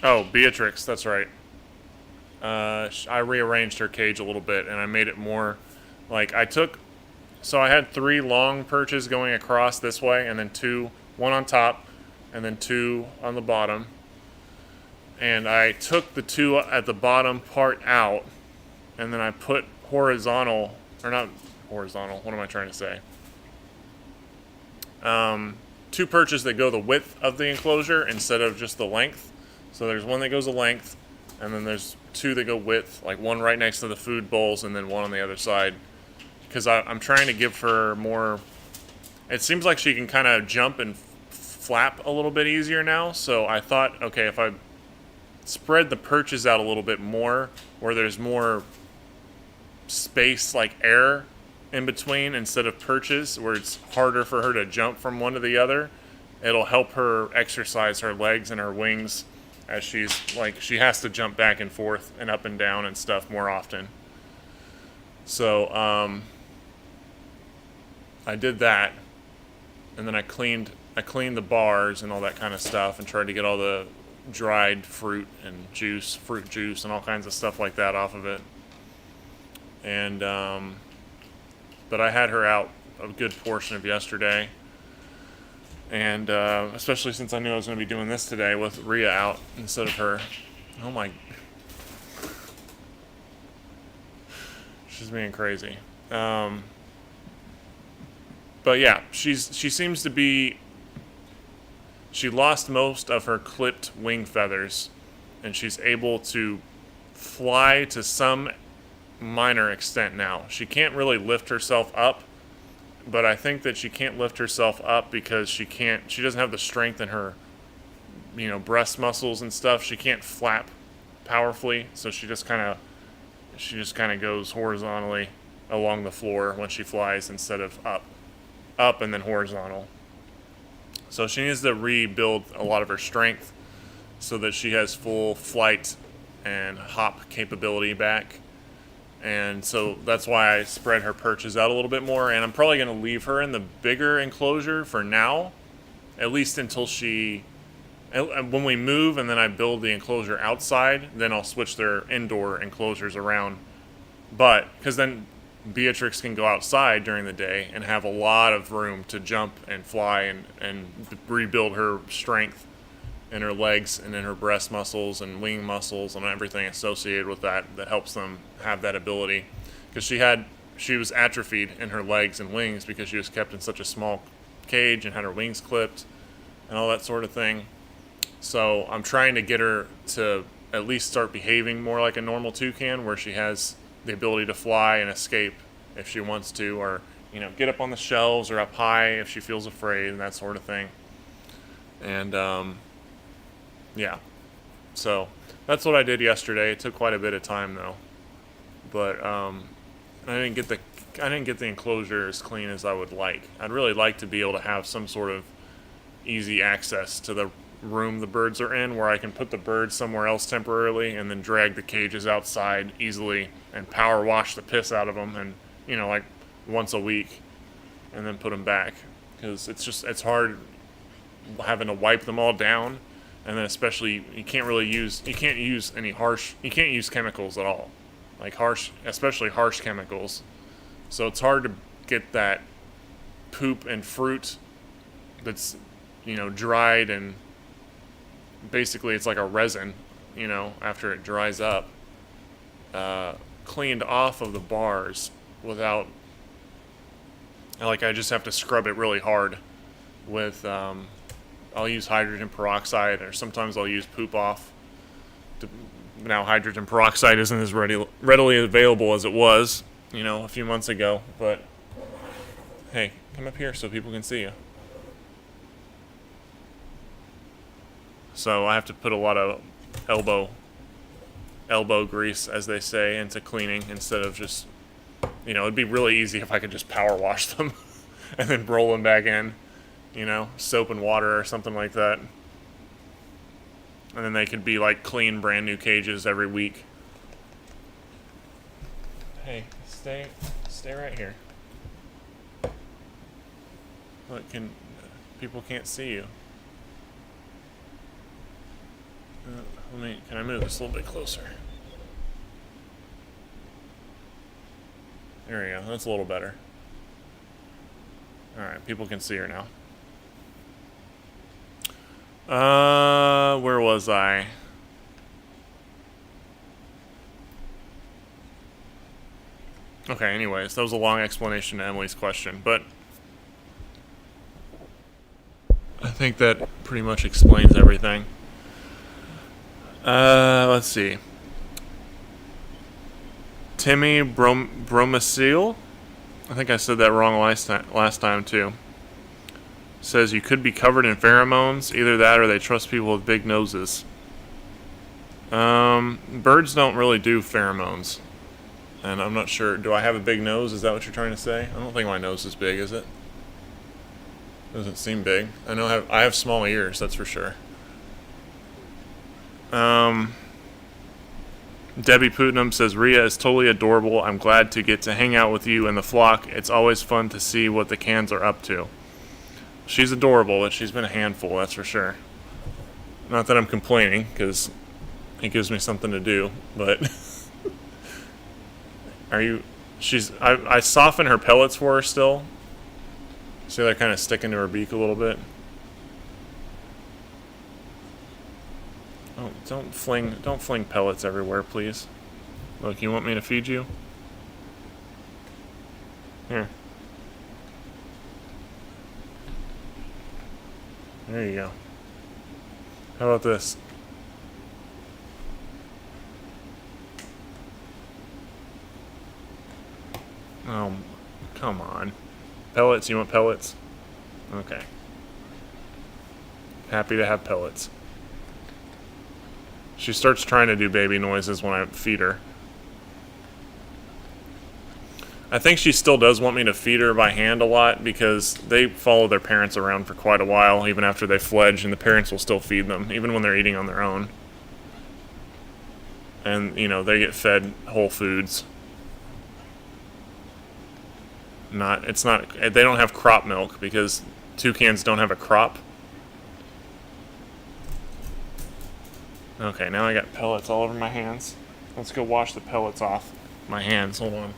S1: Oh, Beatrix, that's right. I rearranged her cage a little bit, and I made it more like so I had 3 long perches going across this way, and then one on top, and then 2 on the bottom. And I took the 2 at the bottom part out, and then I put horizontal, or not horizontal, what am I trying to say? 2 perches that go the width of the enclosure instead of just the length. So there's one that goes the length, and then there's 2 that go width, like one right next to the food bowls and then one on the other side. Because I'm trying to give her more. It seems like she can kind of jump and flap a little bit easier now. So I thought, okay, if I spread the perches out a little bit more, where there's more space, like air in between instead of perches, where it's harder for her to jump from one to the other, it'll help her exercise her legs and her wings, as she has to jump back and forth and up and down and stuff more often. So I did that, and then I cleaned the bars and all that kind of stuff, and tried to get all the dried fruit juice and all kinds of stuff like that off of it. And but I had her out a good portion of yesterday. And especially since I knew I was going to be doing this today with Rhea out instead of her. Oh my. She's being crazy. But yeah, she seems to be. She lost most of her clipped wing feathers, and she's able to fly to some minor extent now. She can't really lift herself up. But I think that she can't lift herself up because she doesn't have the strength in her, breast muscles and stuff. She can't flap powerfully, so she just kind of goes horizontally along the floor when she flies instead of up and then horizontal. So she needs to rebuild a lot of her strength so that she has full flight and hop capability back. And so that's why I spread her perches out a little bit more. And I'm probably going to leave her in the bigger enclosure for now, at least until when we move and then I build the enclosure outside, then I'll switch their indoor enclosures around. But, because then Beatrix can go outside during the day and have a lot of room to jump and fly and rebuild her strength in her legs and in her breast muscles and wing muscles and everything associated with that helps them have that ability. Because she was atrophied in her legs and wings because she was kept in such a small cage and had her wings clipped and all that sort of thing. So I'm trying to get her to at least start behaving more like a normal toucan, where she has the ability to fly and escape if she wants to, or get up on the shelves or up high if she feels afraid and that sort of thing. And Yeah. So that's what I did yesterday. It took quite a bit of time though, but I didn't get the enclosure as clean as I would like. I'd really like to be able to have some sort of easy access to the room the birds are in, where I can put the birds somewhere else temporarily and then drag the cages outside easily and power wash the piss out of them, and like once a week, and then put them back, because it's hard having to wipe them all down, and then especially you can't use chemicals at all, like especially harsh chemicals. So it's hard to get that poop and fruit that's dried, and basically it's like a resin, after it dries up, cleaned off of the bars without, I just have to scrub it really hard with, I'll use hydrogen peroxide, or sometimes I'll use poop off. Now hydrogen peroxide isn't as readily available as it was, a few months ago, but hey, come up here so people can see you. So I have to put a lot of elbow grease, as they say, into cleaning, instead of just, it'd be really easy if I could just power wash them and then roll them back in, soap and water or something like that. And then they could be like clean, brand new cages every week. Hey, stay right here. Look, people can't see you. Can I move this a little bit closer? There we go. That's a little better. Alright, people can see her now. Where was I? Okay, anyways, that was a long explanation to Emily's question, but I think that pretty much explains everything. Let's see. Timmy Bromacil? I think I said that wrong last time too. Says you could be covered in pheromones. Either that or they trust people with big noses. Birds don't really do pheromones. And I'm not sure. Do I have a big nose? Is that what you're trying to say? I don't think my nose is big, is it? Doesn't seem big. I know I have small ears, that's for sure. Debbie Putnam says, Rhea is totally adorable. I'm glad to get to hang out with you and the flock. It's always fun to see what the cans are up to. She's adorable, but she's been a handful, that's for sure. Not that I'm complaining, because it gives me something to do, but I soften her pellets for her still. See, they're kind of sticking to her beak a little bit. Oh, don't fling pellets everywhere, please. Look, you want me to feed you? Here. There you go. How about this? Oh, come on. Pellets? You want pellets? Okay. Happy to have pellets. She starts trying to do baby noises when I feed her. I think she still does want me to feed her by hand a lot, because they follow their parents around for quite a while, even after they fledge, and the parents will still feed them, even when they're eating on their own. And, they get fed whole foods. They don't have crop milk, because toucans don't have a crop. Okay, now I got pellets all over my hands. Let's go wash the pellets off my hands. Hold on.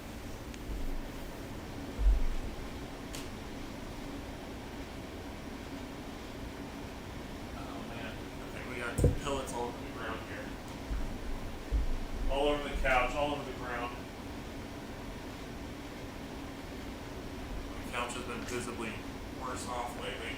S1: Oh man, I think we got pellets all over the ground here. All over the couch, all over the ground. The couch has been visibly worse off lately.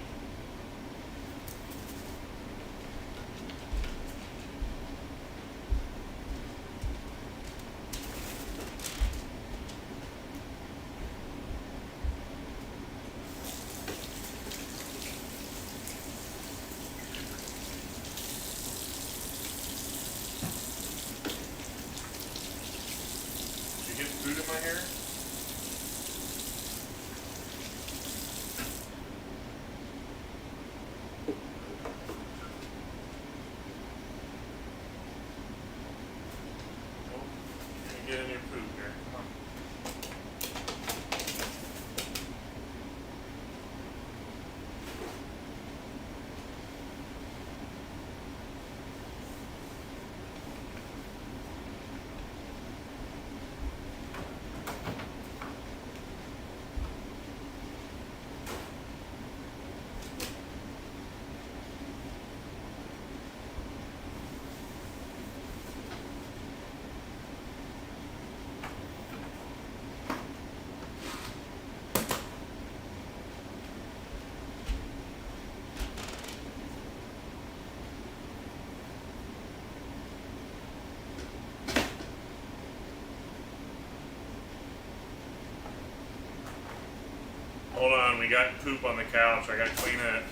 S1: we got poop on the couch. I gotta clean it.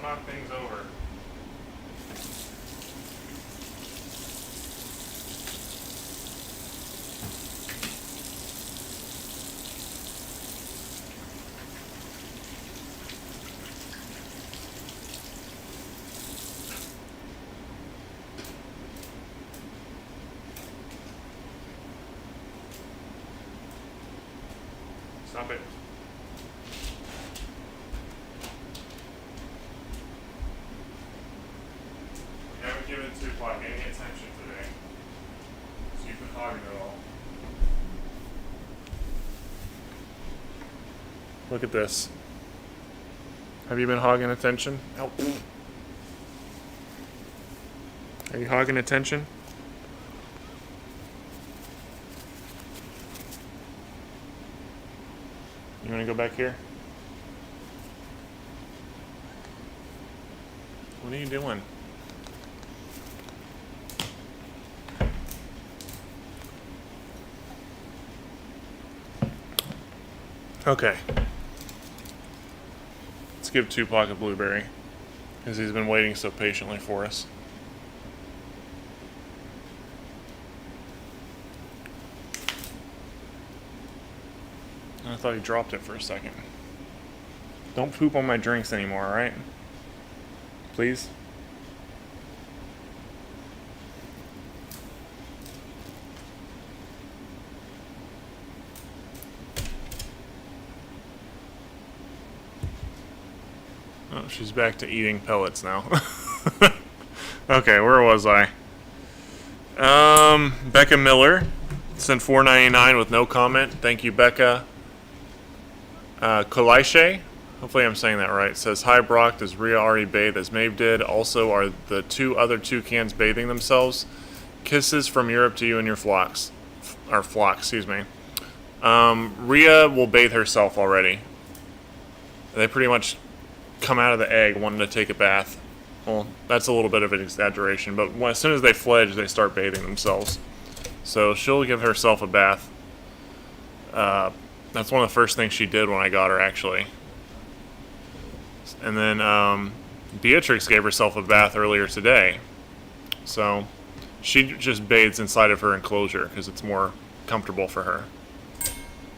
S1: Knock things over. Stop it. Given Toucan any attention today, so you've been hogging it all. Look at this. Have you been hogging attention? Oh. Are you hogging attention? You want to go back here? What are you doing? Okay. Let's give Tupac a blueberry, because he's been waiting so patiently for us. I thought he dropped it for a second. Don't poop on my drinks anymore, alright? Please? Oh, she's back to eating pellets now. Okay, where was I? Becca Miller sent $4.99 with no comment. Thank you, Becca. Kolaishe, hopefully I'm saying that right, says, "Hi Brock, does Rhea already bathe as Maeve did? Also, are the two other toucans bathing themselves? Kisses from Europe to you and your flocks." Or flock, excuse me. Rhea will bathe herself already. They pretty much come out of the egg wanting to take a bath. Well, that's a little bit of an exaggeration, but as soon as they fledge, they start bathing themselves. So she'll give herself a bath. That's one of the first things she did when I got her, actually. And then Beatrix gave herself a bath earlier today. So she just bathes inside of her enclosure because it's more comfortable for her.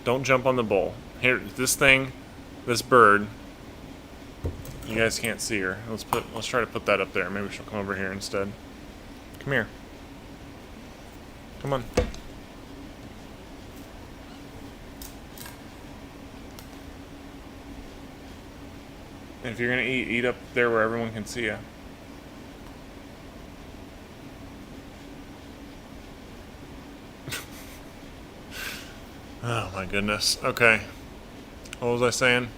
S1: Don't jump on the bowl. Here, this thing, this bird. You guys can't see her. Let's try to put that up there. Maybe she'll come over here instead. Come here. Come on. And if you're gonna eat up there where everyone can see you. Oh my goodness. Okay. What was I saying?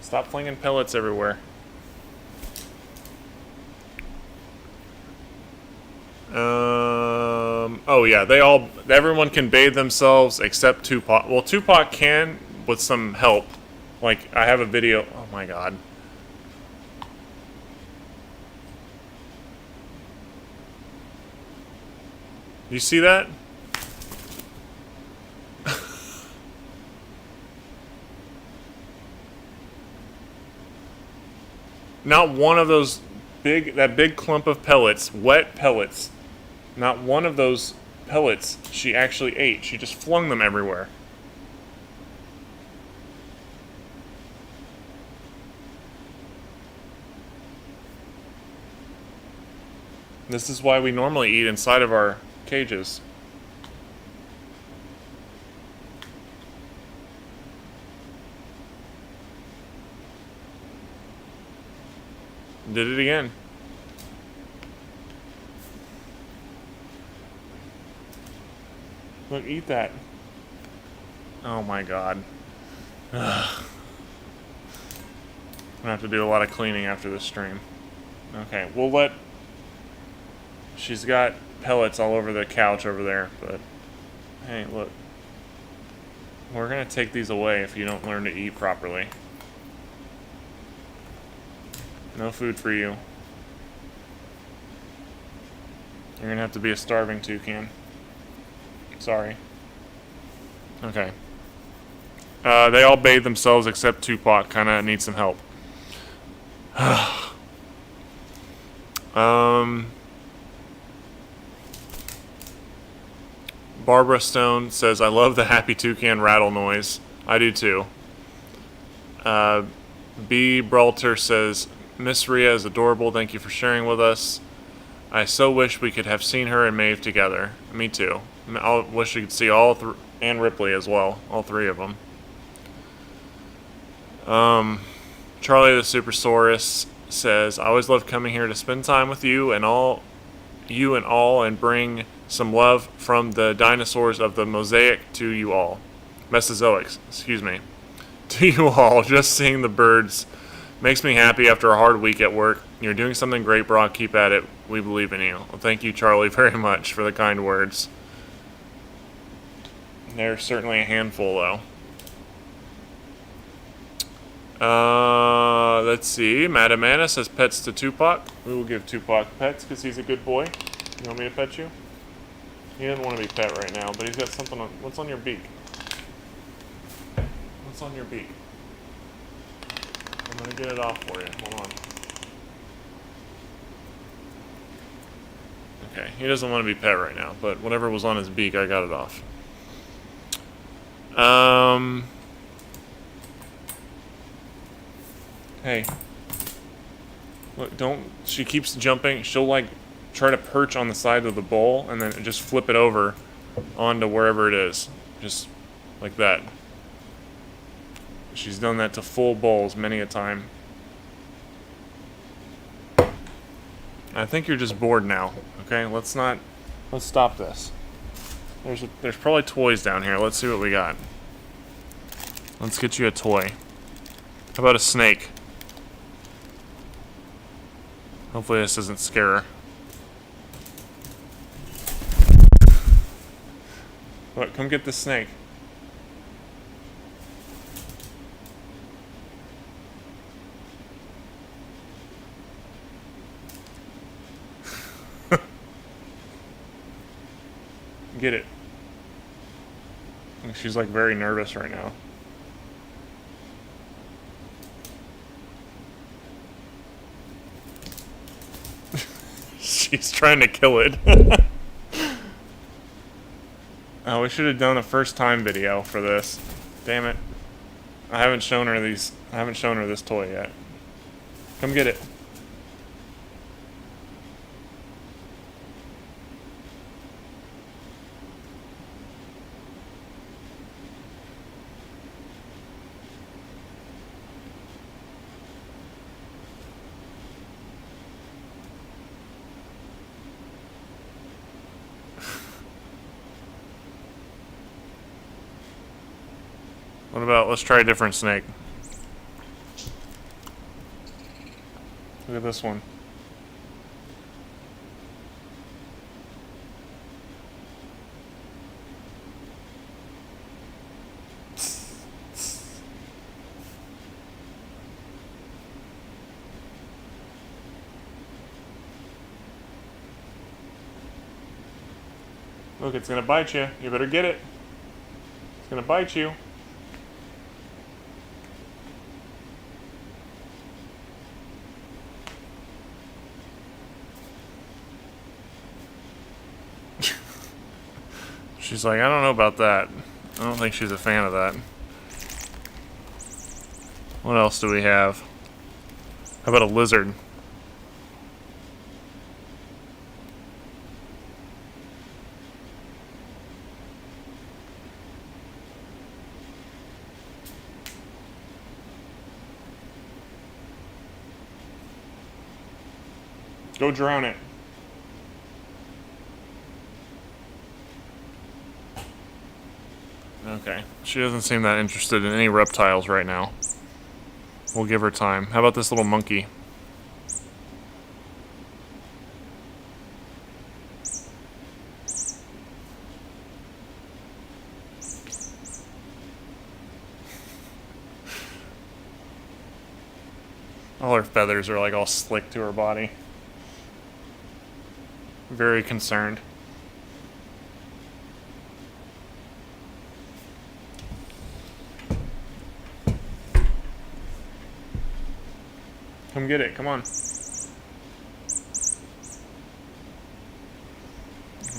S1: Stop flinging pellets everywhere. Oh yeah, everyone can bathe themselves except Tupac. Well, Tupac can with some help. Like, I have a video. Oh my god. You see that? Not one of those that big clump of pellets, wet pellets, not one of those pellets she actually ate. She just flung them everywhere. This is why we normally eat inside of our cages. Did it again. Look, eat that. Oh my god. Ugh. I'm gonna have to do a lot of cleaning after this stream. Okay, we'll let... She's got pellets all over the couch over there, but... Hey, look. We're gonna take these away if you don't learn to eat properly. No food for you. You're gonna have to be a starving toucan. Sorry. Okay. They all bathe themselves except Tupac. Kinda needs some help. Barbara Stone says, I love the happy toucan rattle noise. I do too. B. Bralter says, Miss Rhea is adorable. Thank you for sharing with us. I so wish we could have seen her and Maeve together. Me too. I wish we could see all and Ripley as well. All three of them. Charlie the Supersaurus says, I always love coming here to spend time with you and and bring some love from the dinosaurs of the Mosaic to you all. Mesozoics, excuse me. To you all, just seeing the birds makes me happy after a hard week at work. You're doing something great, Brock. Keep at it. We believe in you. Well, thank you, Charlie, very much for the kind words. They're certainly a handful, though. Let's see. Madam Anna says pets to Tupac. We will give Tupac pets because he's a good boy. You want me to pet you? He doesn't want to be pet right now, but he's got something on... What's on your beak? What's on your beak? I'm going to get it off for you. Hold on. Okay, he doesn't want to be pet right now, but whatever was on his beak, I got it off. Hey. Look, don't... She keeps jumping. She'll, like, try to perch on the side of the bowl and then just flip it over onto wherever it is. Just like that. She's done that to full bowls many a time. I think you're just bored now. Okay, let's stop this. There's probably toys down here. Let's see what we got. Let's get you a toy. How about a snake? Hopefully this doesn't scare her. Look, come get the snake. Get it. She's like very nervous right now. She's trying to kill it. Oh, we should have done a first time video for this. Damn it. I haven't shown her this toy yet. Come get it. What about, let's try a different snake. Look at this one. Look, it's gonna bite you. You better get it. It's gonna bite you. She's like, I don't know about that. I don't think she's a fan of that. What else do we have? How about a lizard? Go drown it. Okay. She doesn't seem that interested in any reptiles right now. We'll give her time. How about this little monkey? All her feathers are like all slick to her body. Very concerned. Come get it, come on.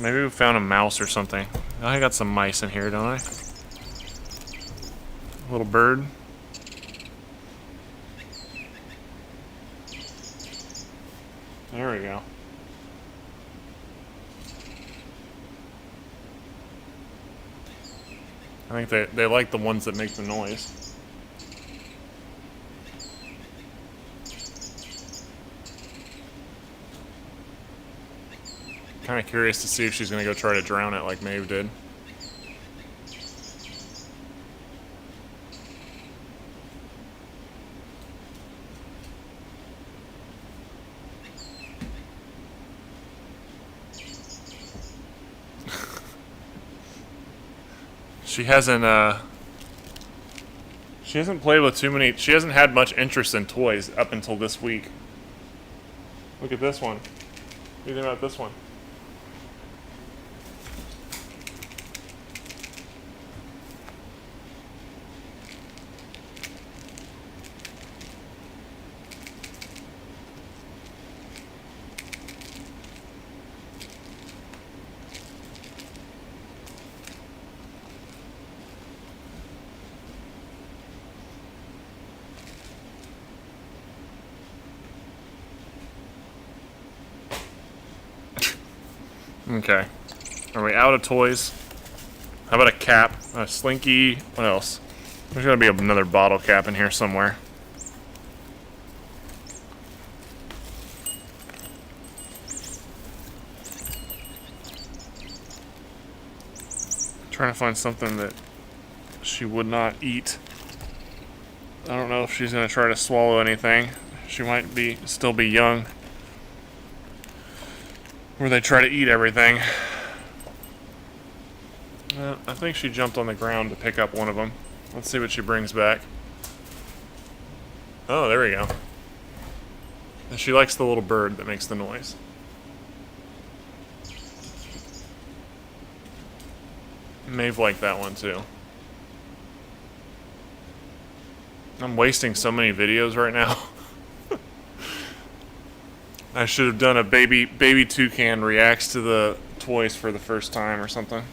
S1: Maybe we found a mouse or something. I got some mice in here, don't I? A little bird. There we go. I think they like the ones that make the noise. Kind of curious to see if she's going to go try to drown it like Maeve did. She hasn't played with too many. She hasn't had much interest in toys up until this week. Look at this one. What do you think about this one? Okay. Are we out of toys? How about a cap? A slinky? What else? There's gotta be another bottle cap in here somewhere. Trying to find something that she would not eat. I don't know if she's gonna try to swallow anything. She might still be young, where they try to eat everything. I think she jumped on the ground to pick up one of them. Let's see what she brings back. Oh, there we go. And she likes the little bird that makes the noise. Maeve liked that one too. I'm wasting so many videos right now. I should have done a baby toucan reacts to the toys for the first time or something.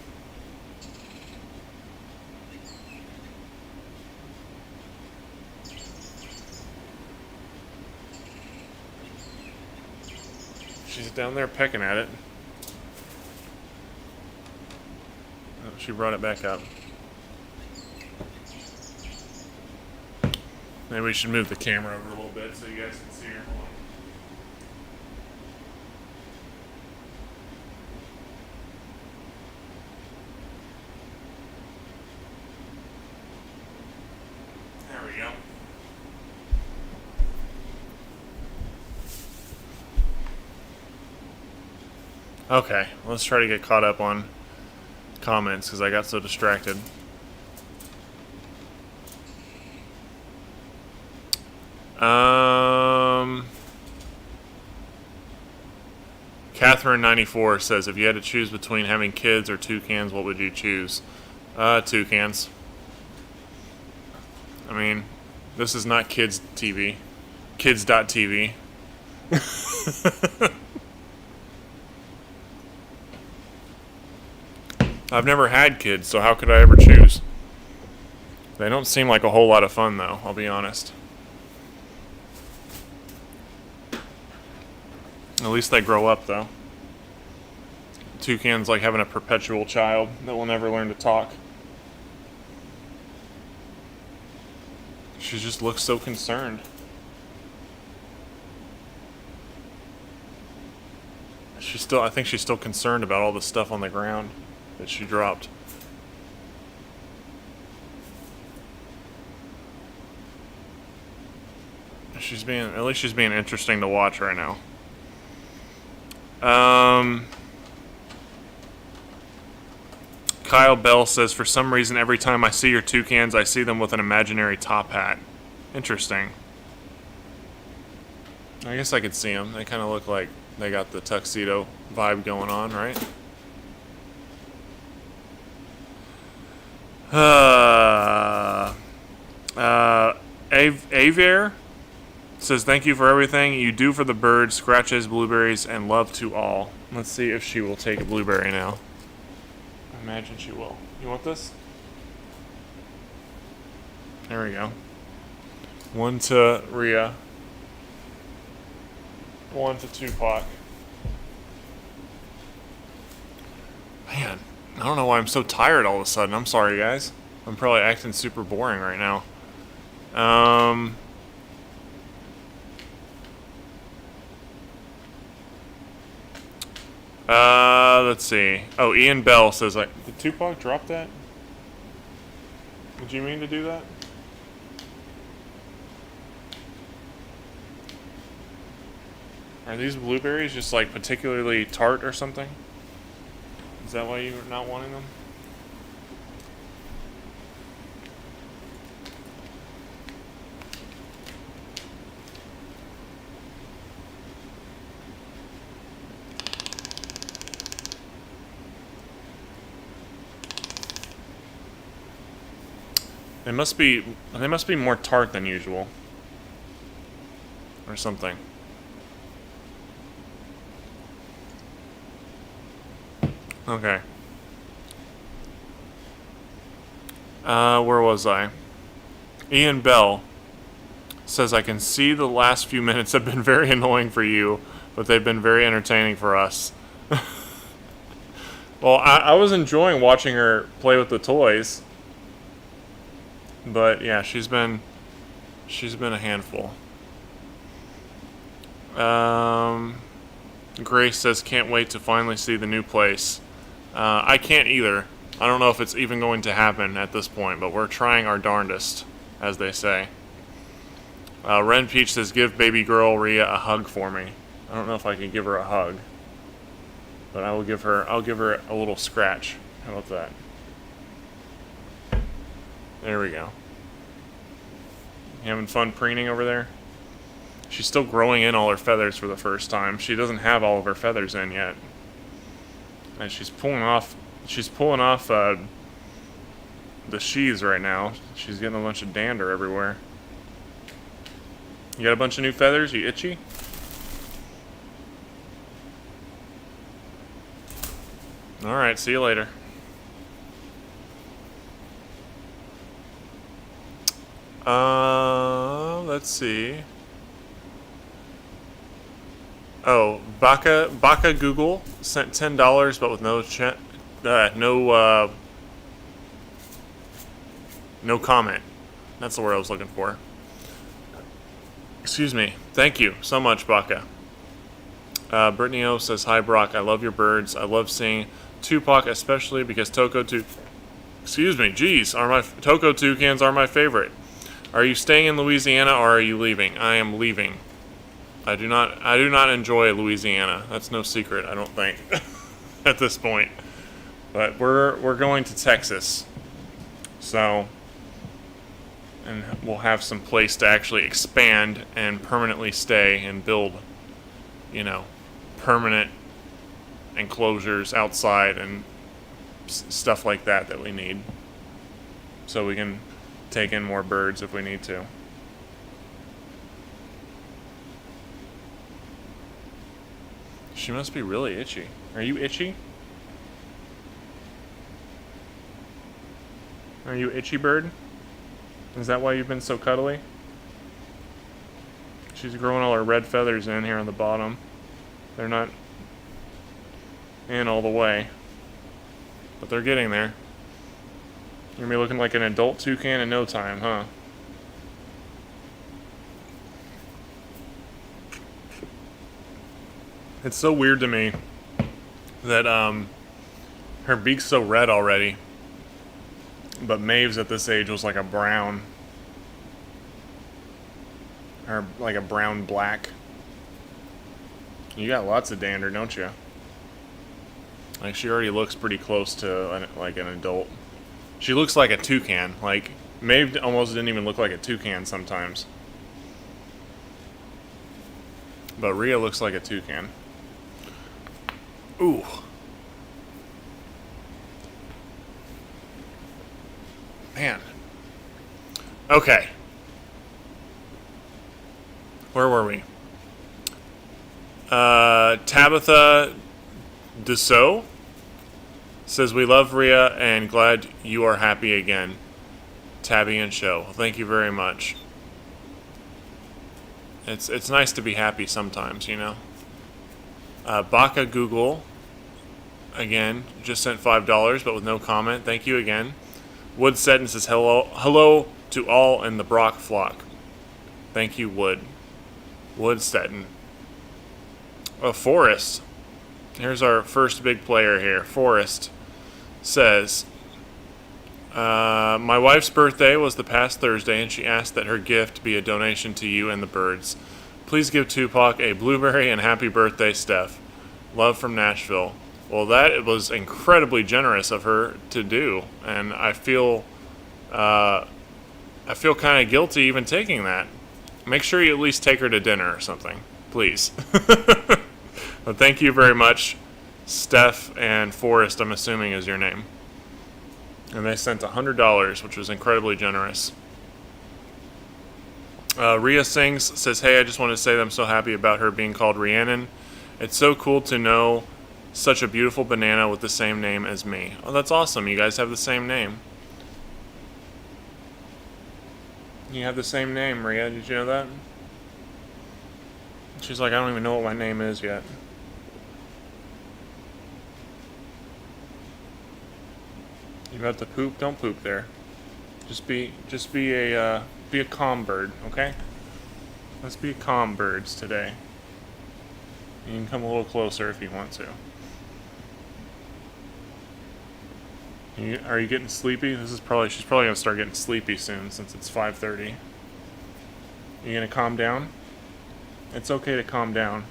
S1: She's down there pecking at it. Oh, she brought it back up. Maybe we should move the camera over a little bit so you guys can see her. Hold on. There we go. Okay, let's try to get caught up on comments because I got so distracted. Catherine94 says, if you had to choose between having kids or toucans, what would you choose? Toucans. I mean, this is not kids TV. Kids.tv. I've never had kids, so how could I ever choose? They don't seem like a whole lot of fun, though, I'll be honest. At least they grow up, though. Toucan's like having a perpetual child that will never learn to talk. She just looks so concerned. I think she's still concerned about all the stuff on the ground that she dropped. at least she's being interesting to watch right now. Kyle Bell says, for some reason, every time I see your toucans, I see them with an imaginary top hat. Interesting. I guess I could see them. They kind of look like they got the tuxedo vibe going on, right? Avier says, thank you for everything you do for the birds, scratches, blueberries, and love to all. Let's see if she will take a blueberry now. I imagine she will. You want this? There we go. One to Rhea. One to Tupac. Man, I don't know why I'm so tired all of a sudden. I'm sorry, guys. I'm probably acting super boring right now. Let's see. Oh, Ian Bell says, like, did Tupac drop that? Did you mean to do that? Are these blueberries just, like, particularly tart or something? Is that why you're not wanting them? They must be more tart than usual. Or something. Okay. Where was I? Ian Bell says, I can see the last few minutes have been very annoying for you, but they've been very entertaining for us. Well, I was enjoying watching her play with the toys. But yeah, she's been a handful. Grace says, can't wait to finally see the new place. I can't either. I don't know if it's even going to happen at this point, but we're trying our darndest, as they say. Ren Peach says, give baby girl Rhea a hug for me. I don't know if I can give her a hug, but I'll give her a little scratch. How about that? There we go. You having fun preening over there? She's still growing in all her feathers for the first time. She doesn't have all of her feathers in yet. And she's pulling off the sheaths right now. She's getting a bunch of dander everywhere. You got a bunch of new feathers? You itchy? Alright, see you later. Let's see. Oh, Baka Google sent $10, but with no comment. That's the word I was looking for. Excuse me. Thank you so much, Baka. Brittany O says, hi, Brock. I love your birds. I love seeing Tupac, especially because Toco toucans are my favorite. Are you staying in Louisiana or are you leaving? I am leaving. I do not enjoy Louisiana. That's no secret, I don't think, at this point. But we're going to Texas. So, and we'll have some place to actually expand and permanently stay and build, permanent enclosures outside and stuff like that we need. So we can take in more birds if we need to. She must be really itchy. Are you itchy? Are you itchy, bird? Is that why you've been so cuddly? She's growing all her red feathers in here on the bottom. They're not in all the way, but they're getting there. You're gonna be looking like an adult toucan in no time, huh? It's so weird to me that her beak's so red already, but Maeve's at this age was like a brown. Or like a brown black. You got lots of dander, don't you? Like, she already looks pretty close to like an adult. She looks like a toucan. Like, Maeve almost didn't even look like a toucan sometimes. But Rhea looks like a toucan. Ooh. Man. Okay. Where were we? Tabitha Dussault says, we love Rhea and glad you are happy again. Tabby and Show. Well, thank you very much. It's nice to be happy sometimes, you know. Baka Google, again, just sent $5, but with no comment. Thank you again. Wood Seddon says, hello to all in the Brock flock. Thank you, Wood. Wood Seddon. Forrest. Here's our first big player here. Forrest says, my wife's birthday was the past Thursday, and she asked that her gift be a donation to you and the birds. Please give Tupac a blueberry and happy birthday, Steph. Love from Nashville. Well, that was incredibly generous of her to do, and I feel kind of guilty even taking that. Make sure you at least take her to dinner or something, please. But thank you very much, Steph and Forrest, I'm assuming is your name. And they sent $100, which was incredibly generous. Rhea Sings says, hey, I just want to say that I'm so happy about her being called Rhiannon. It's so cool to know such a beautiful banana with the same name as me. Oh, that's awesome. You guys have the same name. You have the same name, Rhea. Did you know that? She's like, I don't even know what my name is yet. You about to poop? Don't poop there. Just be a calm bird, okay? Let's be calm birds today. You can come a little closer if you want to. Are you getting sleepy? She's probably gonna start getting sleepy soon since it's 5:30. You gonna calm down? It's okay to calm down.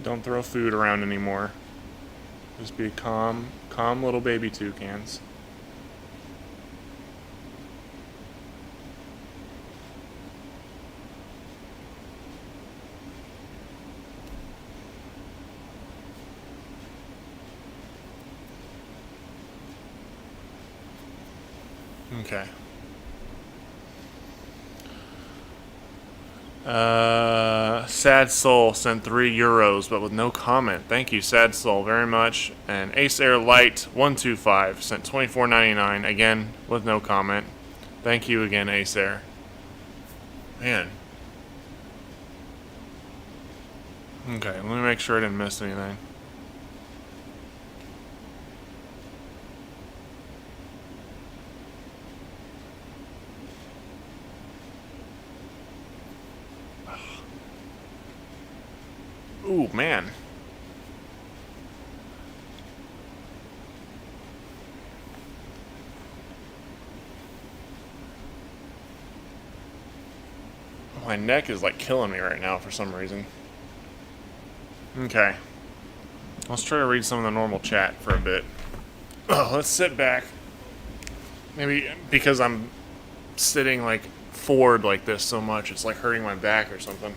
S1: Don't throw food around anymore. Just be calm little baby toucans. Okay. Sad Soul sent €3, but with no comment. Thank you, Sad Soul, very much. And Ace Air Light 125 sent $24.99, again with no comment. Thank you again, Ace Air. Man. Okay, let me make sure I didn't miss anything. Ooh, man. My neck is like killing me right now for some reason. Okay. Let's try to read some of the normal chat for a bit. Oh, let's sit back. Maybe because I'm sitting like forward like this so much, it's like hurting my back or something.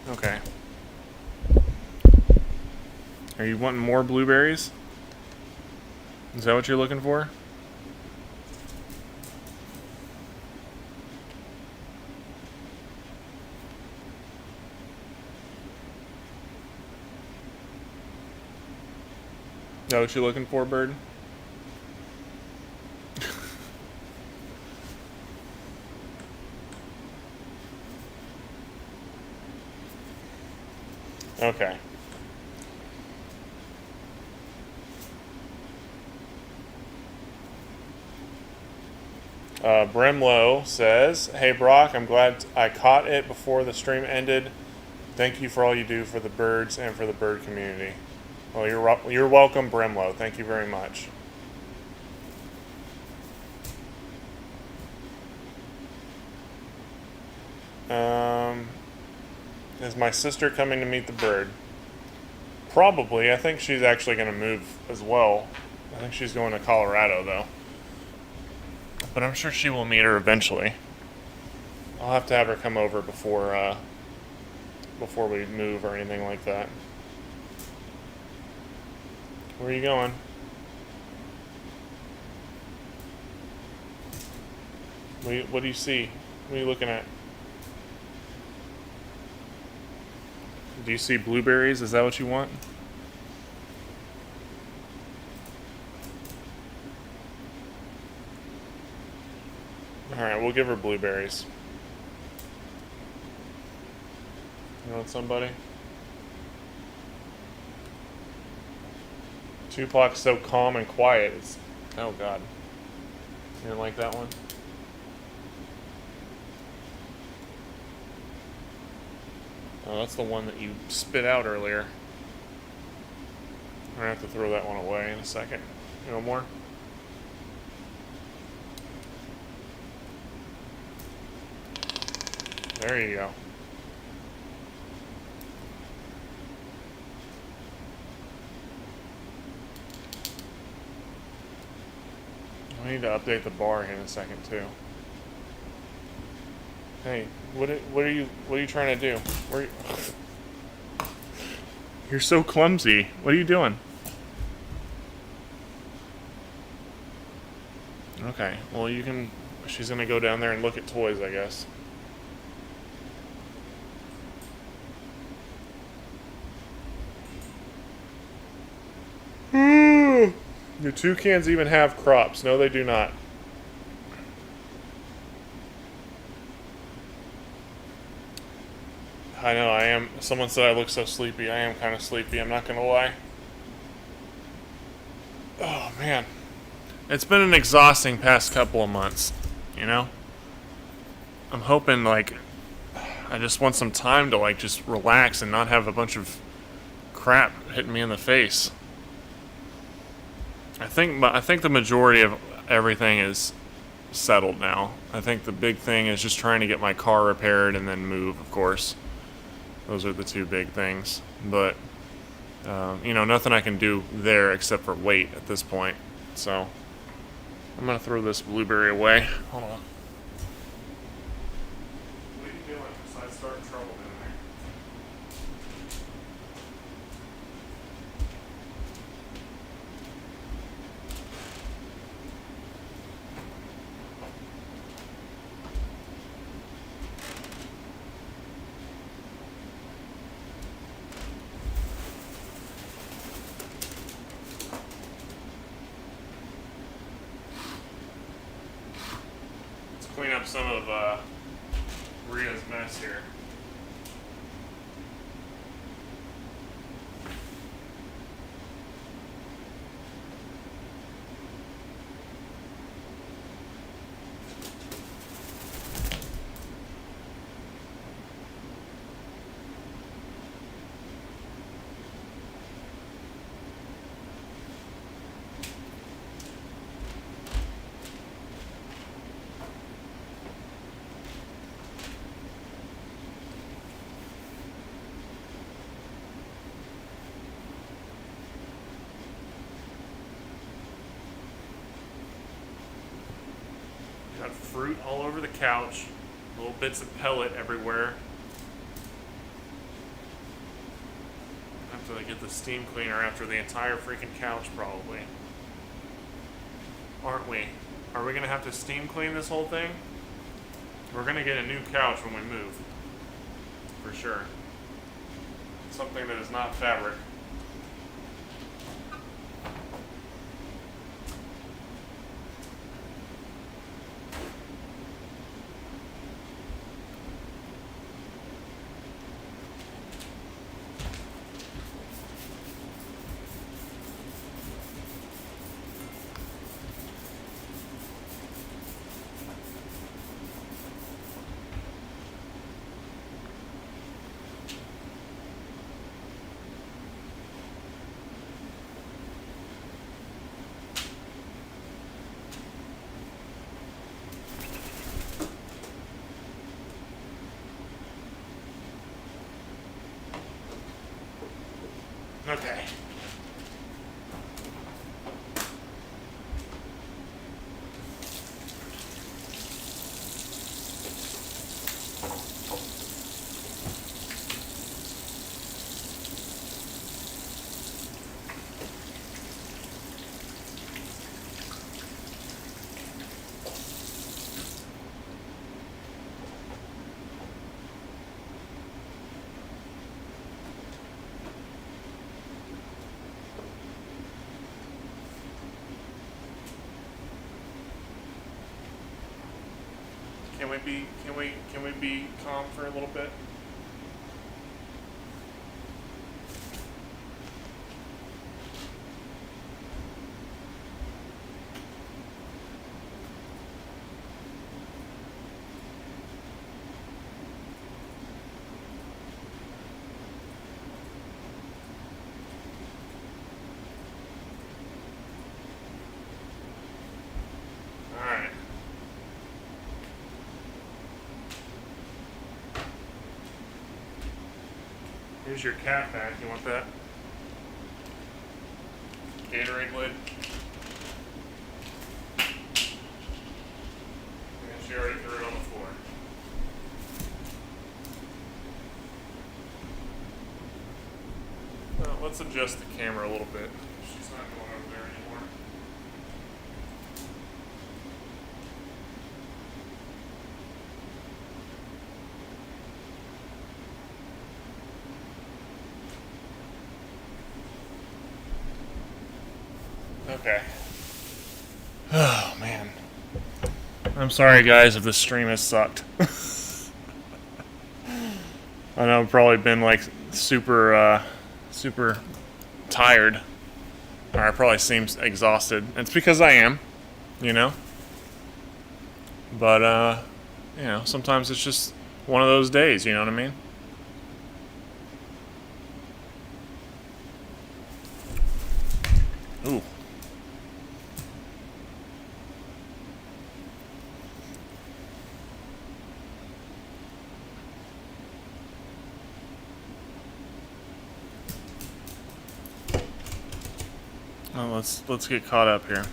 S1: Okay. Are you wanting more blueberries? Is that what you're looking for? Is that what you're looking for, bird? Okay. Brimlow says, "Hey Brock, I'm glad I caught it before the stream ended. Thank you for all you do for the birds and for the bird community." Well, you're welcome, Brimlow. Thank you very much. Is my sister coming to meet the bird? Probably. I think she's actually going to move as well. I think she's going to Colorado, though. But I'm sure she will meet her eventually. I'll have to have her come over before we move or anything like that. Where are you going? What do you see? What are you looking at? Do you see blueberries? Is that what you want? Alright, we'll give her blueberries. You want somebody? Tupac's so calm and quiet. Oh god. You didn't like that one? Oh, that's the one that you spit out earlier. I'm gonna have to throw that one away in a second. You want more? There you go. I need to update the bar here in a second too. Hey, what are you trying to do? You're so clumsy. What are you doing? Okay, well she's gonna go down there and look at toys, I guess. Do toucans even have crops? No, they do not. I know, I am. Someone said I look so sleepy. I am kind of sleepy, I'm not gonna lie. Oh, man. It's been an exhausting past couple of months, you know? I'm hoping, I just want some time to, just relax and not have a bunch of crap hitting me in the face. I think the majority of everything is settled now. I think the big thing is just trying to get my car repaired and then move, of course. Those are the two big things. But, nothing I can do there except for wait at this point. So, I'm going to throw this blueberry away. Hold on. What are you doing besides starting trouble down there? Clean up some of Rita's mess here. Got fruit all over the couch, little bits of pellet everywhere. I have to get the steam cleaner after the entire freaking couch, probably. Aren't we? Are we gonna have to steam clean this whole thing? We're gonna get a new couch when we move. For sure. Something that is not fabric. Okay. Can we be calm for a little bit? Here's your cat pack. You want that? Gatorade lid. And she already threw it on the floor. Well, let's adjust the camera a little bit. She's not going over there anymore. Okay. Oh, man. I'm sorry, guys, if the stream has sucked. I know I've probably been, like, super tired. Or I probably seem exhausted. It's because I am, you know? But, you know, sometimes it's just one of those days, you know what I mean? Ooh. Oh, let's get caught up here.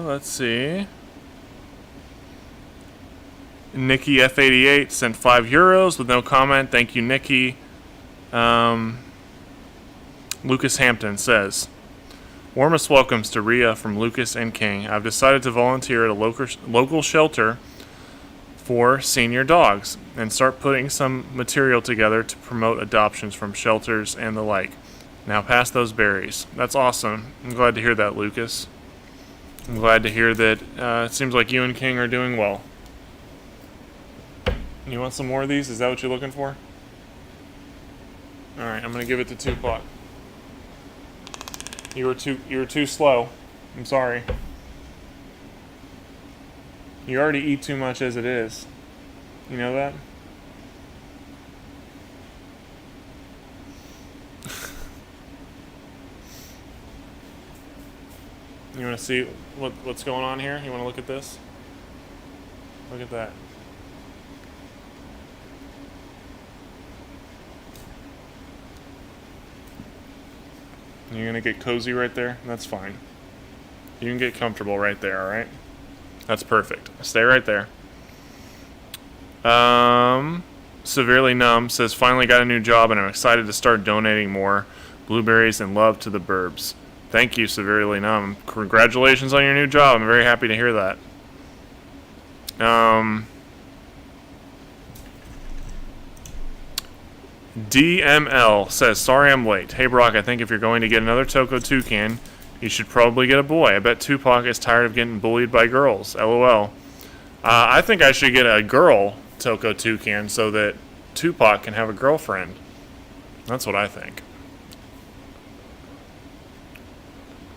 S1: Let's see. Nikki F88 sent €5 with no comment. Thank you, Nikki. Lucas Hampton says, warmest welcomes to Rhea from Lucas and King. I've decided to volunteer at a local shelter for senior dogs and start putting some material together to promote adoptions from shelters and the like. Now pass those berries. That's awesome. I'm glad to hear that, Lucas. I'm glad to hear that it seems like you and King are doing well. You want some more of these? Is that what you're looking for? Alright, I'm going to give it to Tupac. You were too slow. I'm sorry. You already eat too much as it is. You know that? You want to see what's going on here? You want to look at this? Look at that. You're going to get cozy right there? That's fine. You can get comfortable right there, alright? That's perfect. Stay right there. Severely Numb says, finally got a new job and I'm excited to start donating more blueberries and love to the burbs. Thank you, Severely Numb. Congratulations on your new job. I'm very happy to hear that. DML says, sorry I'm late. Hey Brock, I think if you're going to get another Toucan, you should probably get a boy. I bet Tupac is tired of getting bullied by girls. LOL. I think I should get a girl Toucan so that Tupac can have a girlfriend. That's what I think.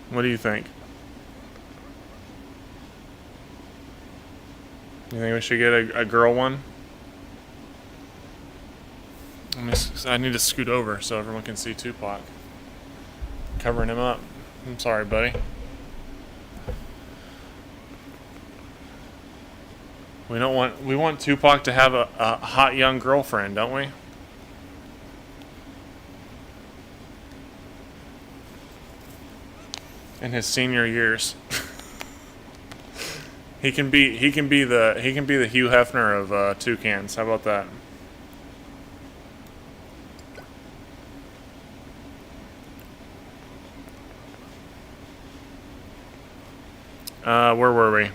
S1: What do you think? You think we should get a girl one? I need to scoot over so everyone can see Tupac. Covering him up. I'm sorry, buddy. We want Tupac to have a hot young girlfriend, don't we? In his senior years. he can be the Hugh Hefner of Toucans. How about that? Where were we?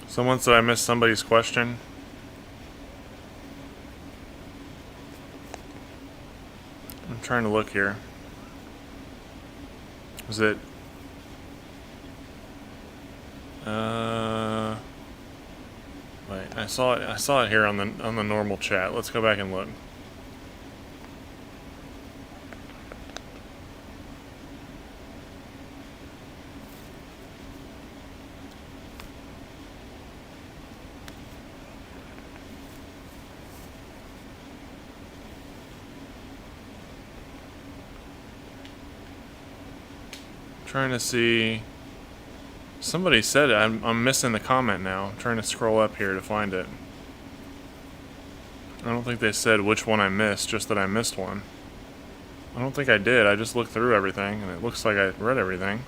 S1: Someone said I missed somebody's question. I'm trying to look here. Was it? Wait, I saw it here on the normal chat. Let's go back and look. Trying to see. Somebody said it. I'm missing the comment now. I'm trying to scroll up here to find it. I don't think they said which one I missed, just that I missed one. I don't think I did. I just looked through everything, and it looks like I read everything.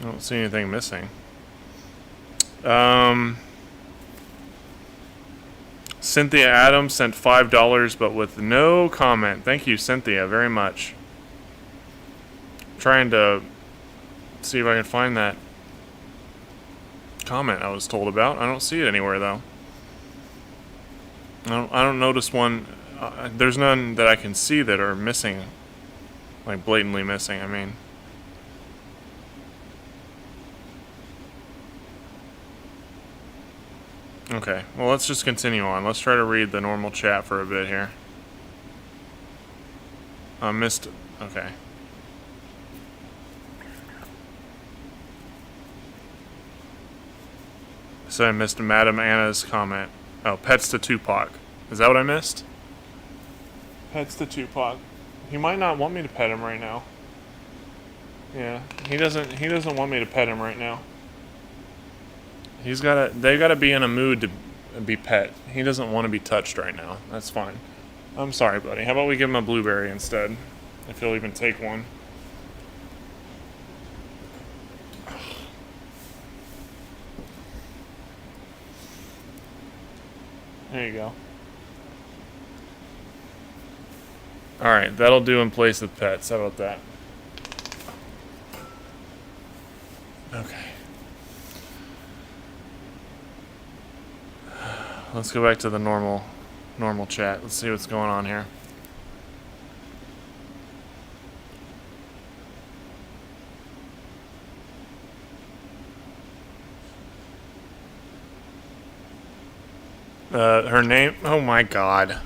S1: I don't see anything missing. Cynthia Adams sent $5, but with no comment. Thank you, Cynthia, very much. Trying to see if I can find that comment I was told about. I don't see it anywhere, though. I don't notice one. There's none that I can see that are missing, like blatantly missing. I mean. Okay, well, let's just continue on. Let's try to read the normal chat for a bit here. I missed. Okay. So I missed Madam Anna's comment. Oh, pets to Tupac. Is that what I missed? Pets to Tupac. He might not want me to pet him right now. Yeah, he doesn't want me to pet him right now. They gotta be in a mood to be pet. He doesn't want to be touched right now. That's fine. I'm sorry, buddy. How about we give him a blueberry instead? If he'll even take one. There you go. Alright, that'll do in place of pets. How about that? Okay. Let's go back to the normal chat. Let's see what's going on here. Her name, oh my god.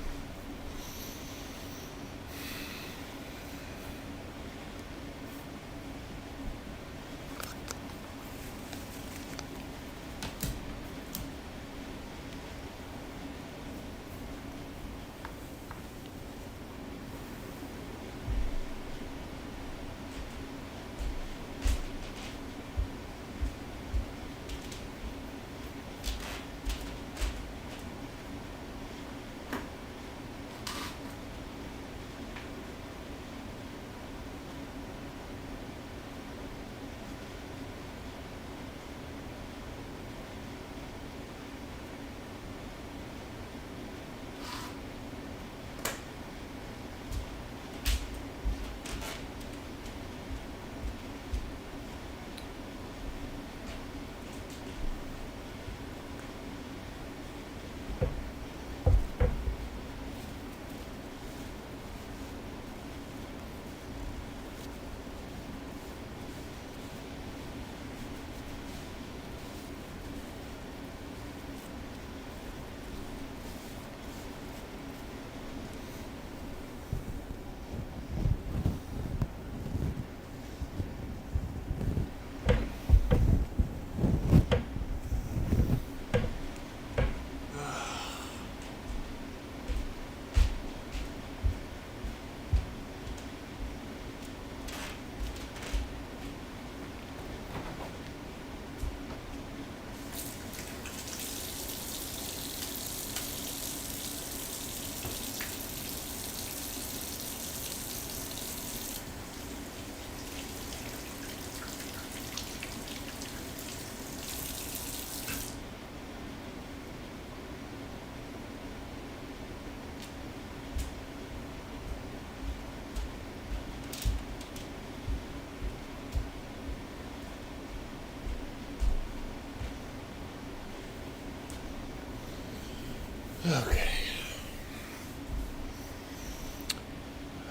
S1: Okay.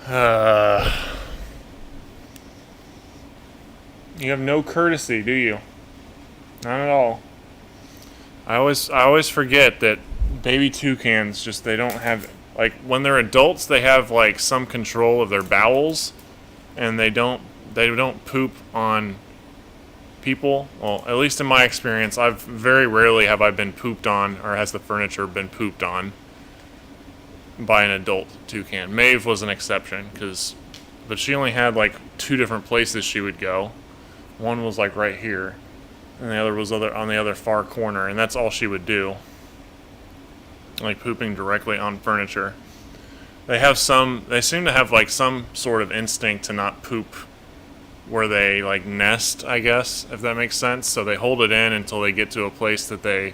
S1: Uh, you have no courtesy, do you? Not at all. I always forget that baby toucans they don't have, like, when they're adults they have like some control of their bowels, and they don't poop on people. Well, at least in my experience, I've very rarely have I been pooped on, or has the furniture been pooped on by an adult toucan. Maeve was an exception, but she only had like two different places she would go. One was like right here, and the other was on the other far corner, and that's all she would do. Like pooping directly on furniture. They seem to have like some sort of instinct to not poop where they like nest, I guess, if that makes sense. So they hold it in until they get to a place that they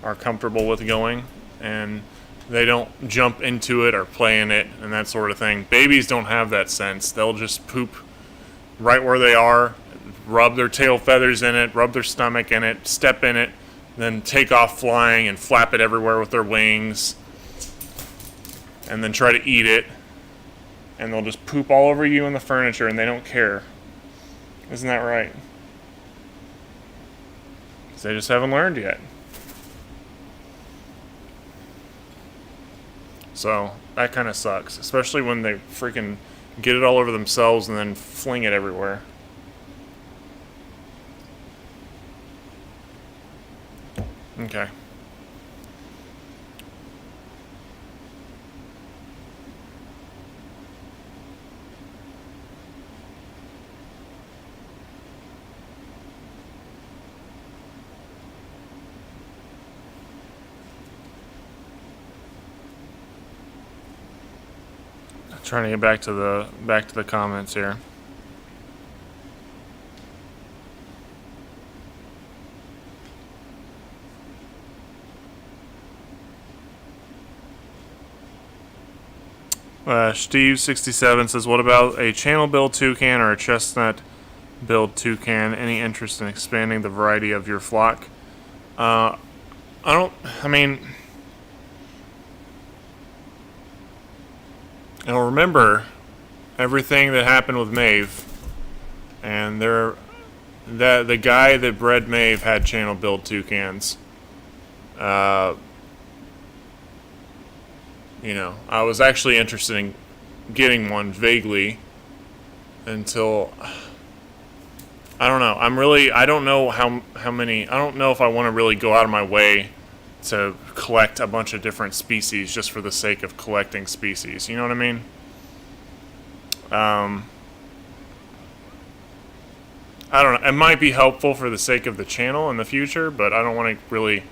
S1: are comfortable with going, and they don't jump into it or play in it and that sort of thing. Babies don't have that sense. They'll just poop right where they are, rub their tail feathers in it, rub their stomach in it, step in it, then take off flying and flap it everywhere with their wings, and then try to eat it. And they'll just poop all over you and the furniture, and they don't care. Isn't that right? 'Cause they just haven't learned yet. So that kind of sucks, especially when they freaking get it all over themselves and then fling it everywhere. Okay. Trying to get back to the comments here. Steve67 says, "What about a channel-billed toucan or a chestnut-billed toucan? Any interest in expanding the variety of your flock?" I don't. I mean, I'll remember everything that happened with Maeve, and the guy that bred Maeve had channel-billed toucans. I was actually interested in getting one vaguely until I don't know. I don't know how many. I don't know if I want to really go out of my way to collect a bunch of different species just for the sake of collecting species. You know what I mean? I don't know. It might be helpful for the sake of the channel in the future, but I don't want to really.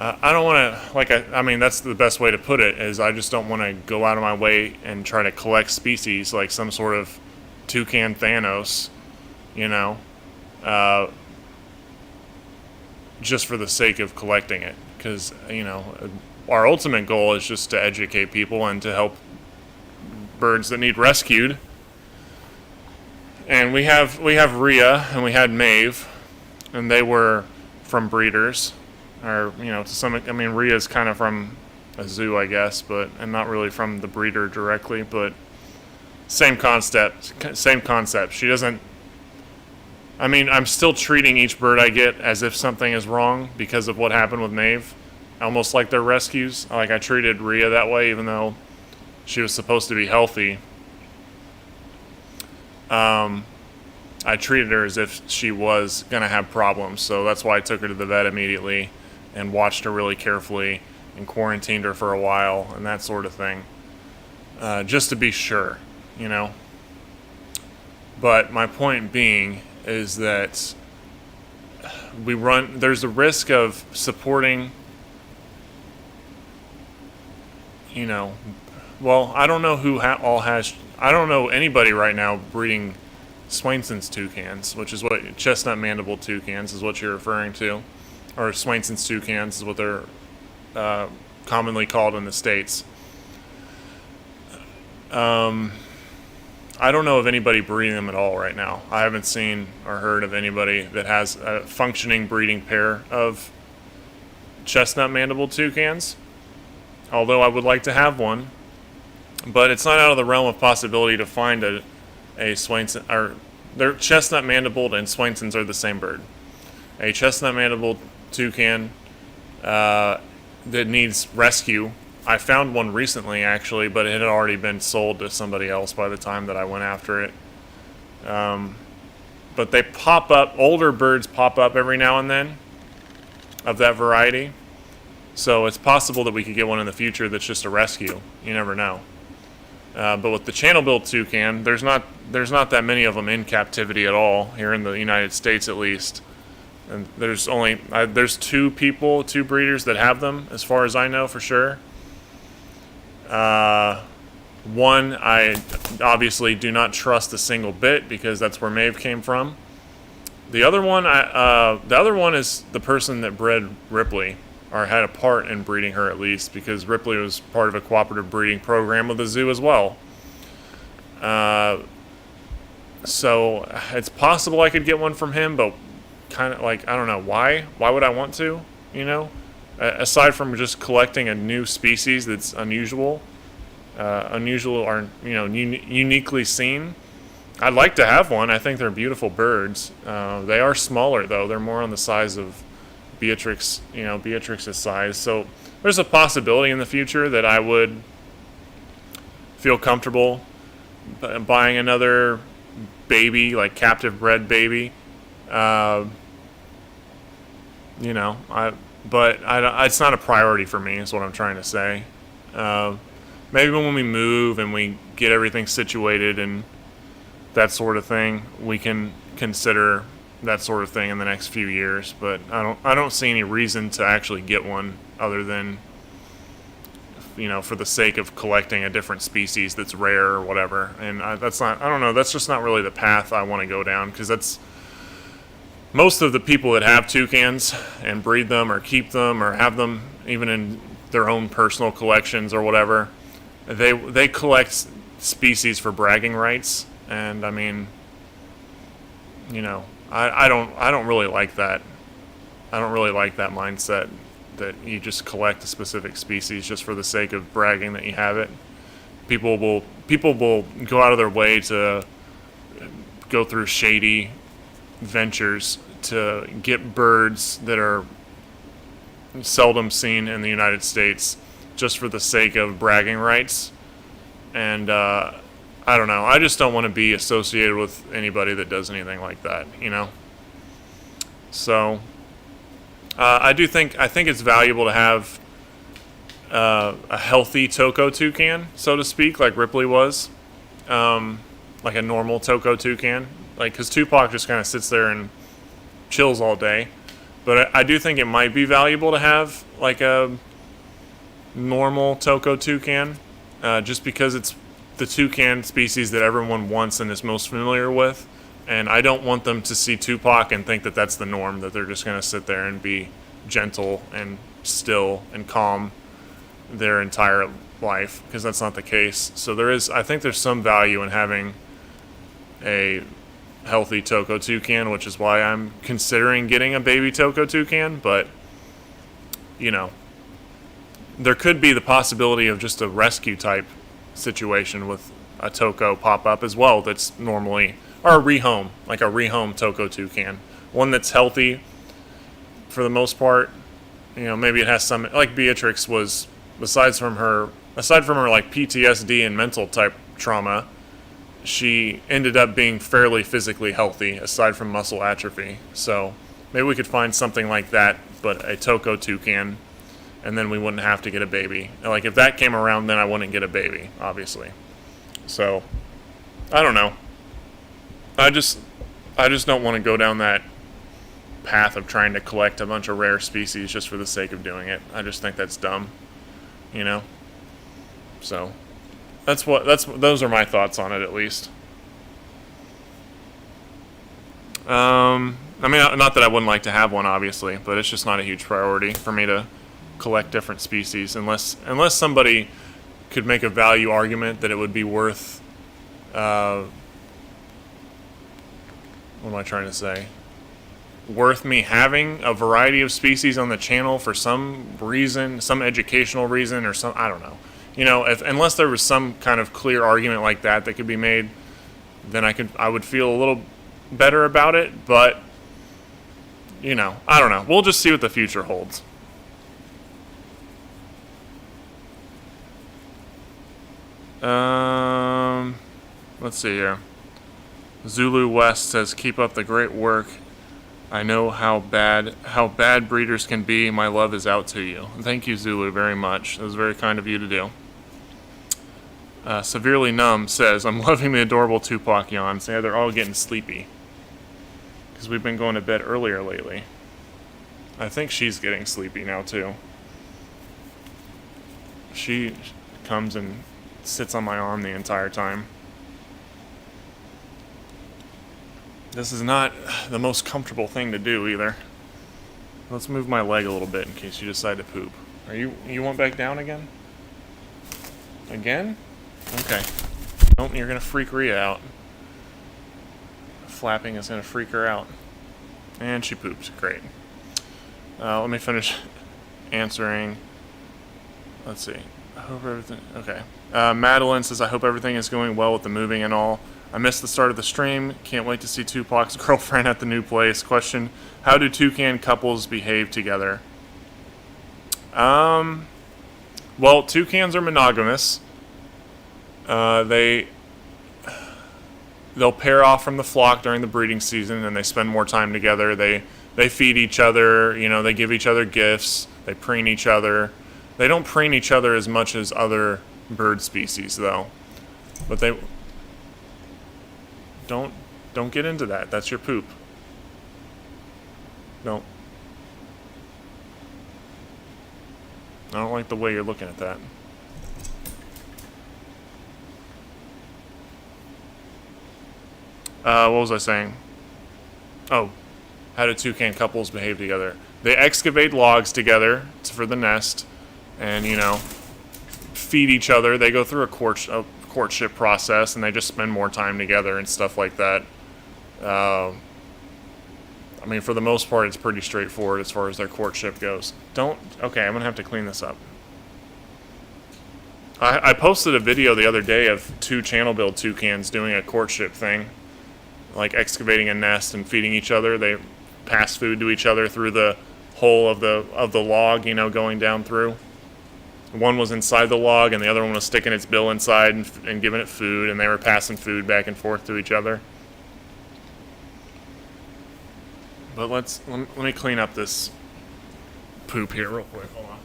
S1: I don't want to, I mean, that's the best way to put it, is I just don't want to go out of my way and try to collect species like some sort of toucan Thanos, just for the sake of collecting it. Because, our ultimate goal is just to educate people and to help birds that need rescued. And we have Rhea and we had Maeve, and they were from breeders. Or, Rhea's kind of from a zoo, I guess, and not really from the breeder directly, but same concept. She doesn't, I'm still treating each bird I get as if something is wrong because of what happened with Maeve, almost like they're rescues. Like, I treated Rhea that way, even though she was supposed to be healthy. I treated her as if she was going to have problems, so that's why I took her to the vet immediately and watched her really carefully and quarantined her for a while and that sort of thing, just to be sure, But my point being is that there's a risk of supporting, well, I don't know who I don't know anybody right now breeding Swainson's toucans, which is what chestnut mandible toucans is what you're referring to. Or Swainson's toucans is what they're commonly called in the States. I don't know of anybody breeding them at all right now. I haven't seen or heard of anybody that has a functioning breeding pair of chestnut mandible toucans. although I would like to have one. But it's not out of the realm of possibility to find a Swainson, or they're chestnut mandibled, and Swainsons are the same bird. A chestnut mandibled toucan that needs rescue. I found one recently, actually, but it had already been sold to somebody else by the time that I went after it. But they pop up, older birds pop up every now and then of that variety. So it's possible that we could get one in the future that's just a rescue. You never know. But with the channel-billed toucan, there's not that many of them in captivity at all here in the United States, at least. And there's only there's two breeders that have them, as far as I know for sure. One I obviously do not trust a single bit because that's where Maeve came from. The other one is the person that bred Ripley, or had a part in breeding her at least, because Ripley was part of a cooperative breeding program with the zoo as well. So it's possible I could get one from him, but kind of like, I don't know, why? Why would I want to, you know? Aside from just collecting a new species that's unusual or, you know, uniquely seen. I'd like to have one. I think they're beautiful birds. They are smaller, though. They're more on the size of Beatrix's size. So there's a possibility in the future that I would feel comfortable buying another baby, like captive bred baby. But it's not a priority for me, is what I'm trying to say. Maybe when we move and we get everything situated and that sort of thing, we can consider that sort of thing in the next few years. But I don't see any reason to actually get one other than, you know, for the sake of collecting a different species that's rare or whatever. And that's just not really the path I want to go down, because that's most of the people that have toucans and breed them or keep them or have them even in their own personal collections or whatever. They collect species for bragging rights, and I mean, you know, I don't really like that. I don't really like that mindset that you just collect a specific species just for the sake of bragging that you have it. People will go out of their way to go through shady ventures to get birds that are seldom seen in the United States just for the sake of bragging rights. And I don't know. I just don't want to be associated with anybody that does anything like that, you know? So I think it's valuable to have a healthy Toco toucan, so to speak, like Ripley was. Like a normal Toco toucan. Like, because Tupac just kind of sits there and chills all day. But I do think it might be valuable to have like a normal Toco toucan, just because it's the toucan species that everyone wants and is most familiar with. And I don't want them to see Tupac and think that that's the norm, that they're just going to sit there and be gentle and still and calm their entire life, because that's not the case. So I think there's some value in having a healthy Toco toucan, which is why I'm considering getting a baby Toco toucan. But, you know, there could be the possibility of just a rescue type situation with a Toco pop up as well that's normally, or a rehome, like a rehome Toco toucan. One that's healthy for the most part. You know, maybe it has some, like Beatrix was, aside from her like PTSD and mental type trauma, she ended up being fairly physically healthy aside from muscle atrophy. So maybe we could find something like that, but a Toco toucan, and then we wouldn't have to get a baby. Like, if that came around, then I wouldn't get a baby, obviously. So I don't know. I just don't want to go down that path of trying to collect a bunch of rare species just for the sake of doing it. I just think that's dumb, you know? So those are my thoughts on it, at least. I mean, not that I wouldn't like to have one, obviously, but it's just not a huge priority for me to collect different species unless somebody could make a value argument that it would be worth, what am I trying to say? worth me having a variety of species on the channel for some reason, some educational reason, or some, I don't know. You know, unless there was some kind of clear argument like that that could be made, then I would feel a little better about it. But you know, I don't know. We'll just see what the future holds. Let's see here. Zulu West says, "Keep up the great work. I know how bad breeders can be. My love is out to you." Thank you, Zulu, very much. It was very kind of you to do. Severely Numb says, "I'm loving the adorable Tupac yawns. Yeah, they're all getting sleepy because we've been going to bed earlier lately." I think she's getting sleepy now too. She comes and sits on my arm the entire time. This is not the most comfortable thing to do either. Let's move my leg a little bit in case you decide to poop. You want back down again? Again? Okay. Nope, you're gonna freak Rhea out. Flapping is gonna freak her out. And she poops. Great. Let me finish answering. Let's see. I hope everything... Okay. Madeline says, "I hope everything is going well with the moving and all. I missed the start of the stream. Can't wait to see Tupac's girlfriend at the new place. Question, how do toucan couples behave together?" Well, toucans are monogamous. They'll pair off from the flock during the breeding season, and they spend more time together. They feed each other. You know, they give each other gifts. They preen each other. They don't preen each other as much as other bird species, though. But they don't get into that. That's your poop. Don't. I don't like the way you're looking at that. What was I saying? Oh, how do toucan couples behave together? They excavate logs together for the nest, and you know, feed each other. They go through a courtship process, and they just spend more time together and stuff like that. I mean, for the most part, it's pretty straightforward as far as their courtship goes. Okay, I'm gonna have to clean this up. I posted a video the other day of 2 channel build toucans doing a courtship thing, like excavating a nest and feeding each other. They pass food to each other through the hole of the log, you know, going down through. One was inside the log, and the other one was sticking its bill inside and giving it food, and they were passing food back and forth to each other. But let me clean up this poop here real quick. Hold on.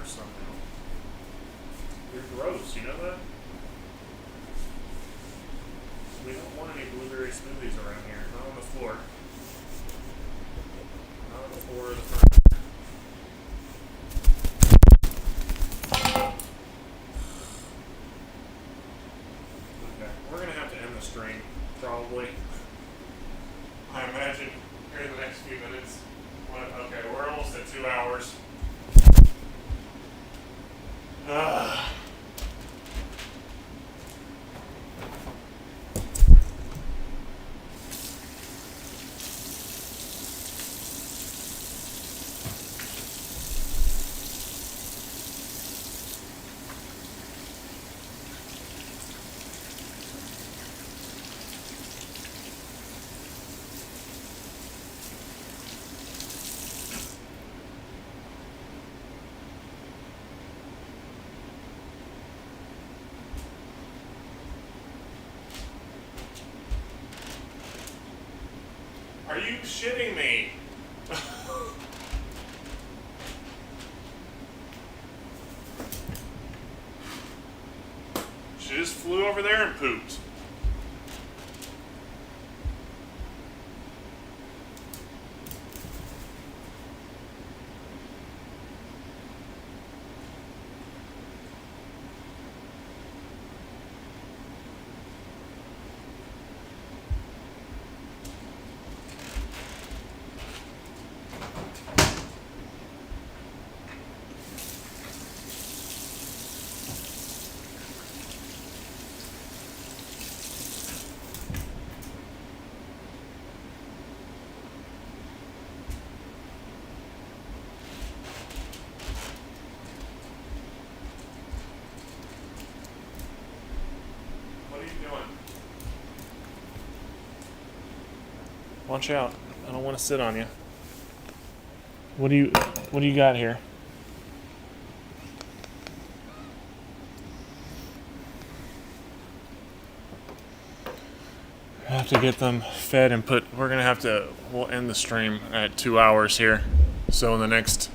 S1: Somehow. You're gross, you know that? We don't want any blueberry smoothies around here. Not on the floor. Not on the floor or the furniture. Okay, we're going to have to end the stream, probably. I imagine here in the next few minutes. Okay, we're almost at 2 hours. Are you shitting me? She just flew over there and pooped. Watch out. I don't want to sit on you. What do you got here? I have to get them fed and we'll end the stream at 2 hours here. So in the next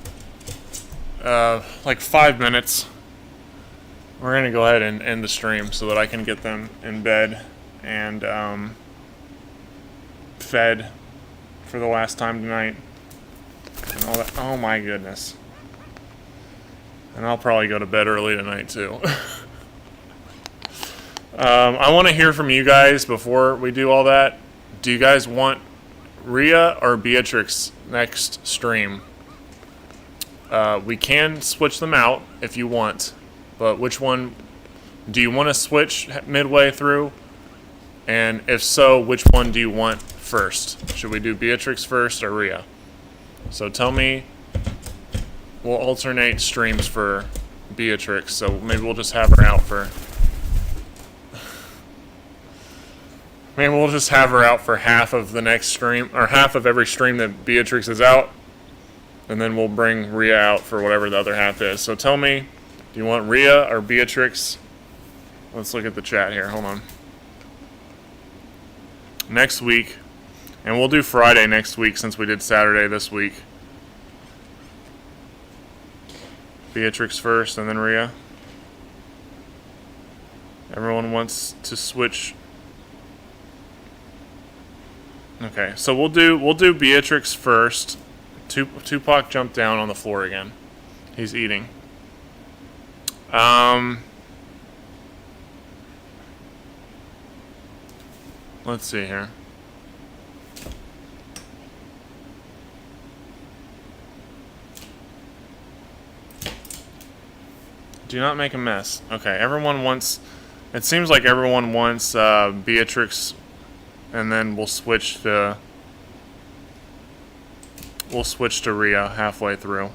S1: like 5 minutes, we're going to go ahead and end the stream so that I can get them in bed and fed for the last time tonight and all that. Oh my goodness. And I'll probably go to bed early tonight too. I want to hear from you guys before we do all that. Do you guys want Rhea or Beatrix next stream? We can switch them out if you want, but which one do you want to switch midway through? And if so, which one do you want first? Should we do Beatrix first or Rhea? So tell me. We'll alternate streams for Beatrix, so maybe we'll just have her out for... Maybe we'll just have her out for half of the next stream, or half of every stream that Beatrix is out, and then we'll bring Rhea out for whatever the other half is. So tell me, do you want Rhea or Beatrix? Let's look at the chat here. Hold on. Next week, and we'll do Friday next week since we did Saturday this week. Beatrix first, and then Rhea. Everyone wants to switch. Okay, so we'll do Beatrix first. Tupac jumped down on the floor again. He's eating. Let's see here. Do not make a mess. Okay, everyone wants... It seems like everyone wants Beatrix, and then we'll switch to Rhea halfway through.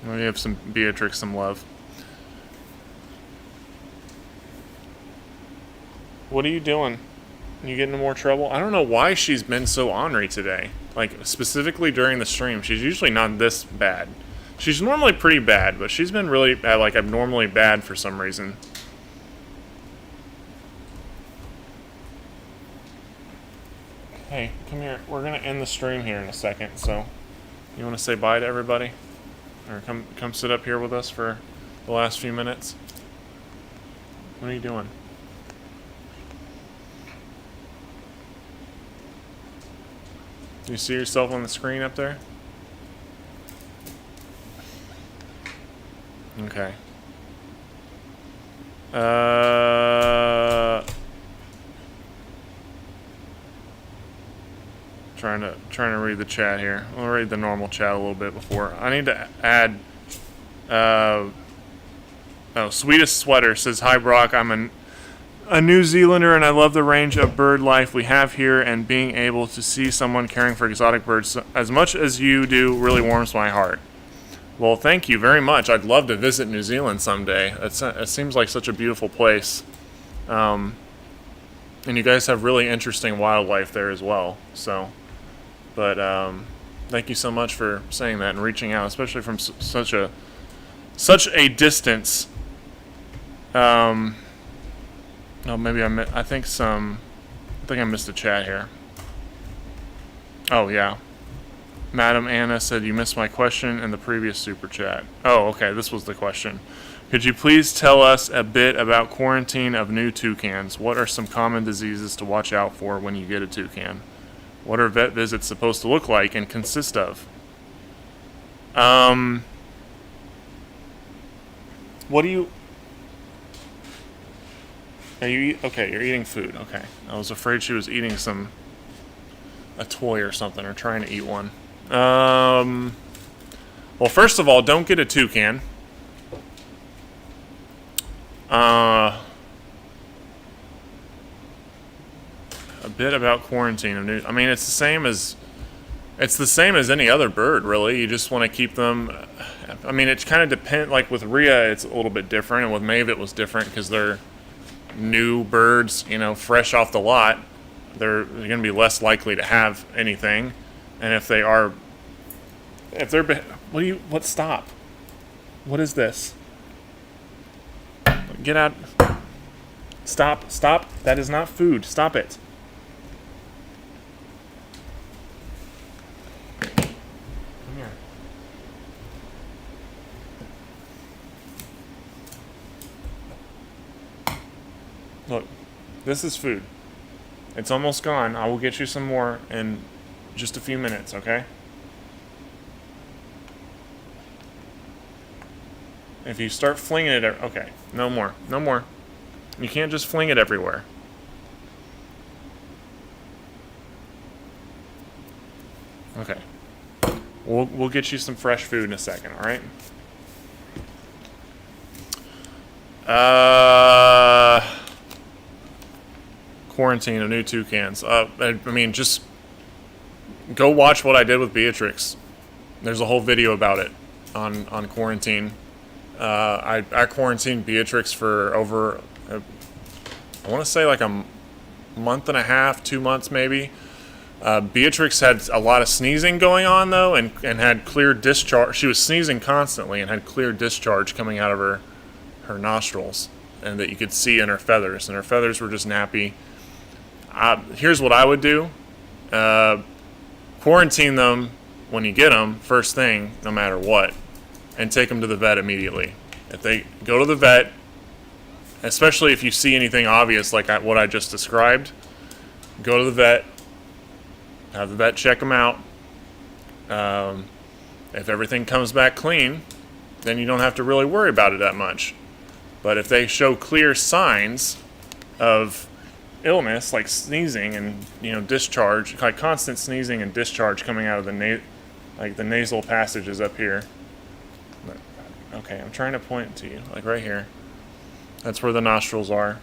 S1: We'll give some Beatrix some love. What are you doing? You getting in more trouble? I don't know why she's been so ornery today. Like, specifically during the stream. She's usually not this bad. She's normally pretty bad, but she's been really bad, like abnormally bad for some reason. Hey, come here. We're going to end the stream here in a second, so you want to say bye to everybody? Or come sit up here with us for the last few minutes? What are you doing? Do you see yourself on the screen up there? Okay. Trying to read the chat here. I'll read the normal chat a little bit before. I need to add. Sweetest Sweater says, "Hi Brock, I'm a New Zealander and I love the range of bird life we have here, and being able to see someone caring for exotic birds as much as you do really warms my heart." Well, thank you very much. I'd love to visit New Zealand someday. It seems like such a beautiful place. And you guys have really interesting wildlife there as well. So, but thank you so much for saying that and reaching out, especially from such a distance. Oh, maybe I think some I think I missed a chat here. Oh, yeah. Madam Anna said you missed my question in the previous super chat. Oh, okay, this was the question. Could you please tell us a bit about quarantine of new toucans? What are some common diseases to watch out for when you get a toucan? What are vet visits supposed to look like and consist of? What do you... Are you okay, you're eating food. Okay. I was afraid she was eating a toy or something, or trying to eat one. Well, first of all, don't get a toucan. A bit about quarantine. I mean, it's the same as any other bird, really. You just want to keep them. I mean, it kind of depends. Like with Rhea, it's a little bit different, and with Maeve, it was different because they're new birds, fresh off the lot. They're going to be less likely to have anything, and if they're, stop? What is this? Get out! Stop! That is not food. Stop it! Come here. Look, this is food. It's almost gone. I will get you some more in just a few minutes, okay? If you start flinging it, okay, no more. You can't just fling it everywhere. Okay. We'll get you some fresh food in a second, all right? Quarantine of new toucans. I mean, just go watch what I did with Beatrix. There's a whole video about it on quarantine. I quarantined Beatrix for over, I want to say like a month and a half, 2 months maybe. Beatrix had a lot of sneezing going on though, and had clear discharge. She was sneezing constantly and had clear discharge coming out of her nostrils, and that you could see in her feathers, and her feathers were just nappy. Here's what I would do. Quarantine them when you get them, first thing, no matter what, and take them to the vet immediately. If they go to the vet, especially if you see anything obvious like what I just described, go to the vet, have the vet check them out. If everything comes back clean, then you don't have to really worry about it that much. But if they show clear signs of illness, like sneezing and discharge, like constant sneezing and discharge coming out of the nasal passages up here. Okay, I'm trying to point to you, like right here. That's where the nostrils are.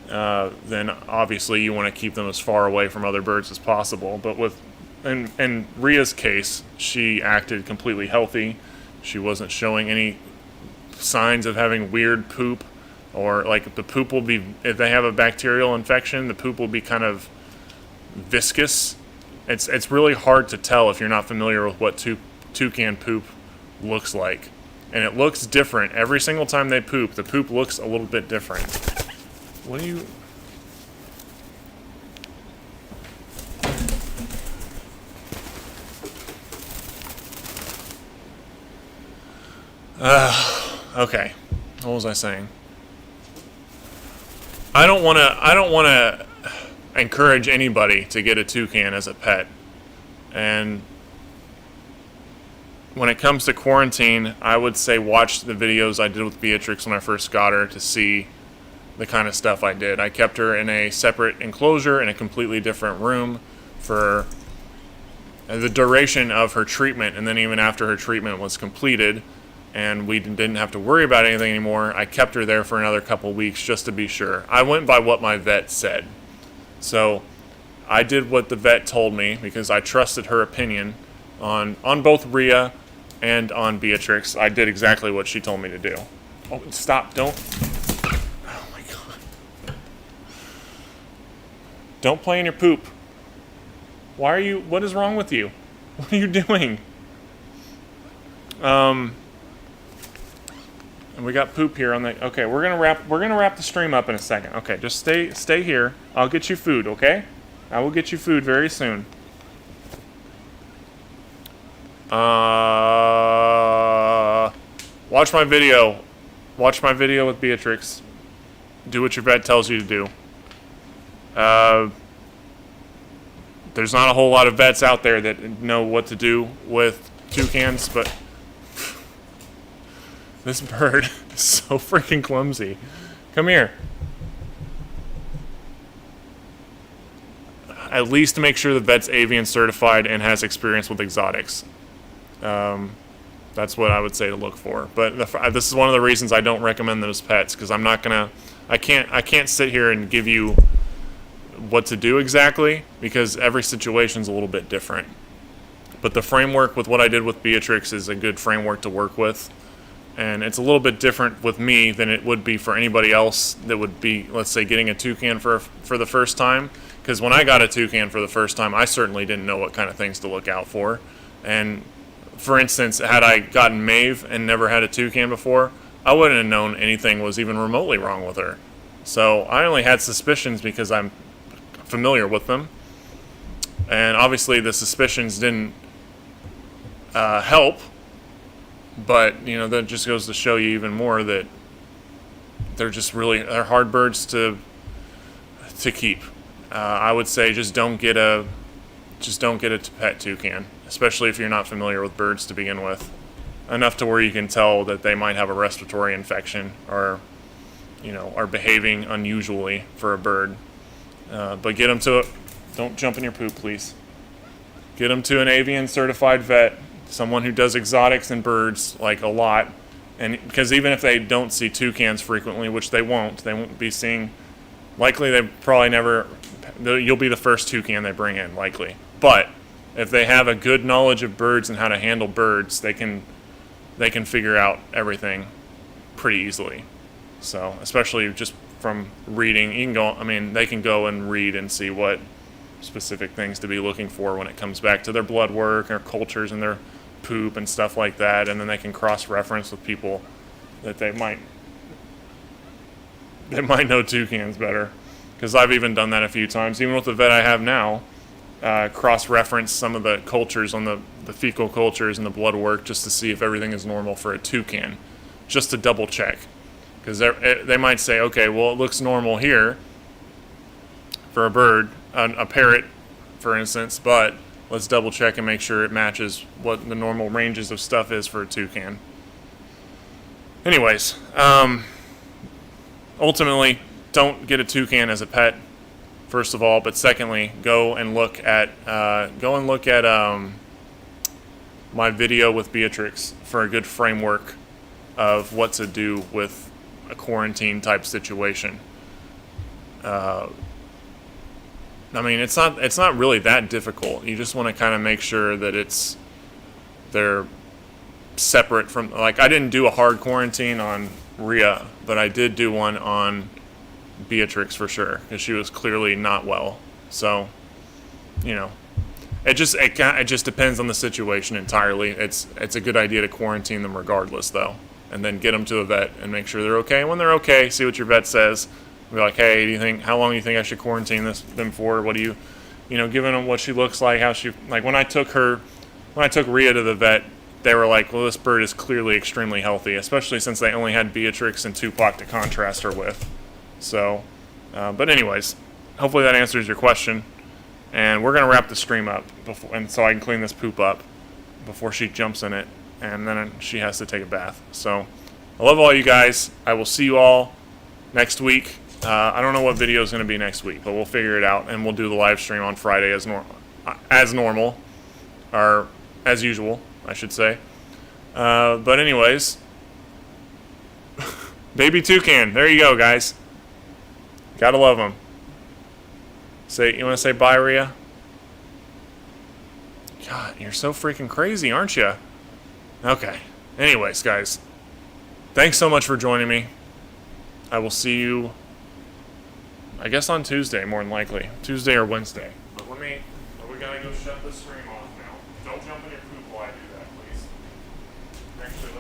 S1: Then obviously you want to keep them as far away from other birds as possible. But in Rhea's case, she acted completely healthy. She wasn't showing any signs of having weird poop, or like the poop will be, if they have a bacterial infection, the poop will be kind of viscous. It's really hard to tell if you're not familiar with what toucan poop looks like. And it looks different. Every single time they poop, the poop looks a little bit different. What do you... Okay. What was I saying? I don't want to encourage anybody to get a toucan as a pet. And when it comes to quarantine, I would say watch the videos I did with Beatrix when I first got her to see the kind of stuff I did. I kept her in a separate enclosure in a completely different room for the duration of her treatment, and then even after her treatment was completed and we didn't have to worry about anything anymore, I kept her there for another couple weeks just to be sure. I went by what my vet said. So I did what the vet told me because I trusted her opinion on both Rhea and on Beatrix. I did exactly what she told me to do. Oh, stop, don't. Oh my God. Don't play in your poop. What is wrong with you? What are you doing? And we got poop here on the. Okay, we're gonna wrap the stream up in a second. Okay, just stay here. I'll get you food. Okay, I will get you food very soon. Watch my video. Watch my video with Beatrix. Do what your vet tells you to do. There's not a whole lot of vets out there that know what to do with toucans, but this bird is so freaking clumsy. Come here. At least make sure the vet's avian certified and has experience with exotics. That's what I would say to look for. But this is one of the reasons I don't recommend those pets, because I'm not gonna. I can't sit here and give you what to do exactly, because every situation's a little bit different. But the framework with what I did with Beatrix is a good framework to work with. And it's a little bit different with me than it would be for anybody else that would be, let's say, getting a toucan for the first time. Because when I got a toucan for the first time, I certainly didn't know what kind of things to look out for. And for instance, had I gotten Maeve and never had a toucan before, I wouldn't have known anything was even remotely wrong with her. So I only had suspicions because I'm familiar with them. And obviously the suspicions didn't help. But, you know, that just goes to show you even more that they're hard birds to keep. I would say just don't get a pet toucan, especially if you're not familiar with birds to begin with. Enough to where you can tell that they might have a respiratory infection or, you know, are behaving unusually for a bird. But get them to don't jump in your poop, please. Get them to an avian certified vet. Someone who does exotics and birds like a lot, and because even if they don't see toucans frequently, which they won't be seeing. Likely, they probably never. You'll be the first toucan they bring in, likely. But if they have a good knowledge of birds and how to handle birds, they can figure out everything pretty easily. So, especially just from reading, you can go. I mean, they can go and read and see what specific things to be looking for when it comes back to their blood work or cultures and their poop and stuff like that, and then they can cross-reference with people that they might know toucans better, because I've even done that a few times, even with the vet I have now. Cross-reference some of the cultures on the fecal cultures and the blood work just to see if everything is normal for a toucan, just to double check, because they might say, okay, well, it looks normal here for a bird, a parrot for instance, but let's double check and make sure it matches what the normal ranges of stuff is for a toucan. Anyways, ultimately, don't get a toucan as a pet, first of all. But secondly, go and look at my video with Beatrix for a good framework of what to do with a quarantine type situation. I mean, it's not really that difficult. You just want to kind of make sure that they're separate from, like, I didn't do a hard quarantine on Rhea, but I did do one on Beatrix for sure, because she was clearly not well. So, you know, it just depends on the situation entirely. It's a good idea to quarantine them regardless, though, and then get them to a vet and make sure they're okay. When they're okay, see what your vet says. Be like, hey, how long do you think I should quarantine them for? What do you giving them what she looks like, how she, like, when I took Rhea to the vet, they were like, well, this bird is clearly extremely healthy, especially since they only had Beatrix and Tupac to contrast her with. So, but anyways, hopefully that answers your question. And we're gonna wrap the stream up and so I can clean this poop up before she jumps in it, and then she has to take a bath. So, I love all you guys. I will see you all next week. I don't know what video is going to be next week, but we'll figure it out, and we'll do the live stream on Friday as normal, or as usual, I should say. But anyways, baby toucan, there you go, guys. Gotta love them. You want to say bye, Rhea? God, you're so freaking crazy, aren't you? Okay. Anyways, guys, thanks so much for joining me. I will see you, I guess, on Tuesday, more than likely. Tuesday or Wednesday. But we gotta go shut the stream off now. Don't jump in your poop while I do that, please. Actually,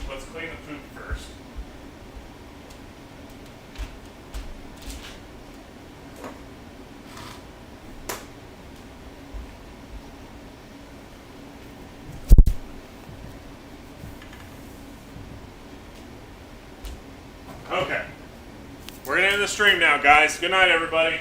S1: let's clean the poop first. Okay. We're going to end the stream now, guys. Good night, everybody.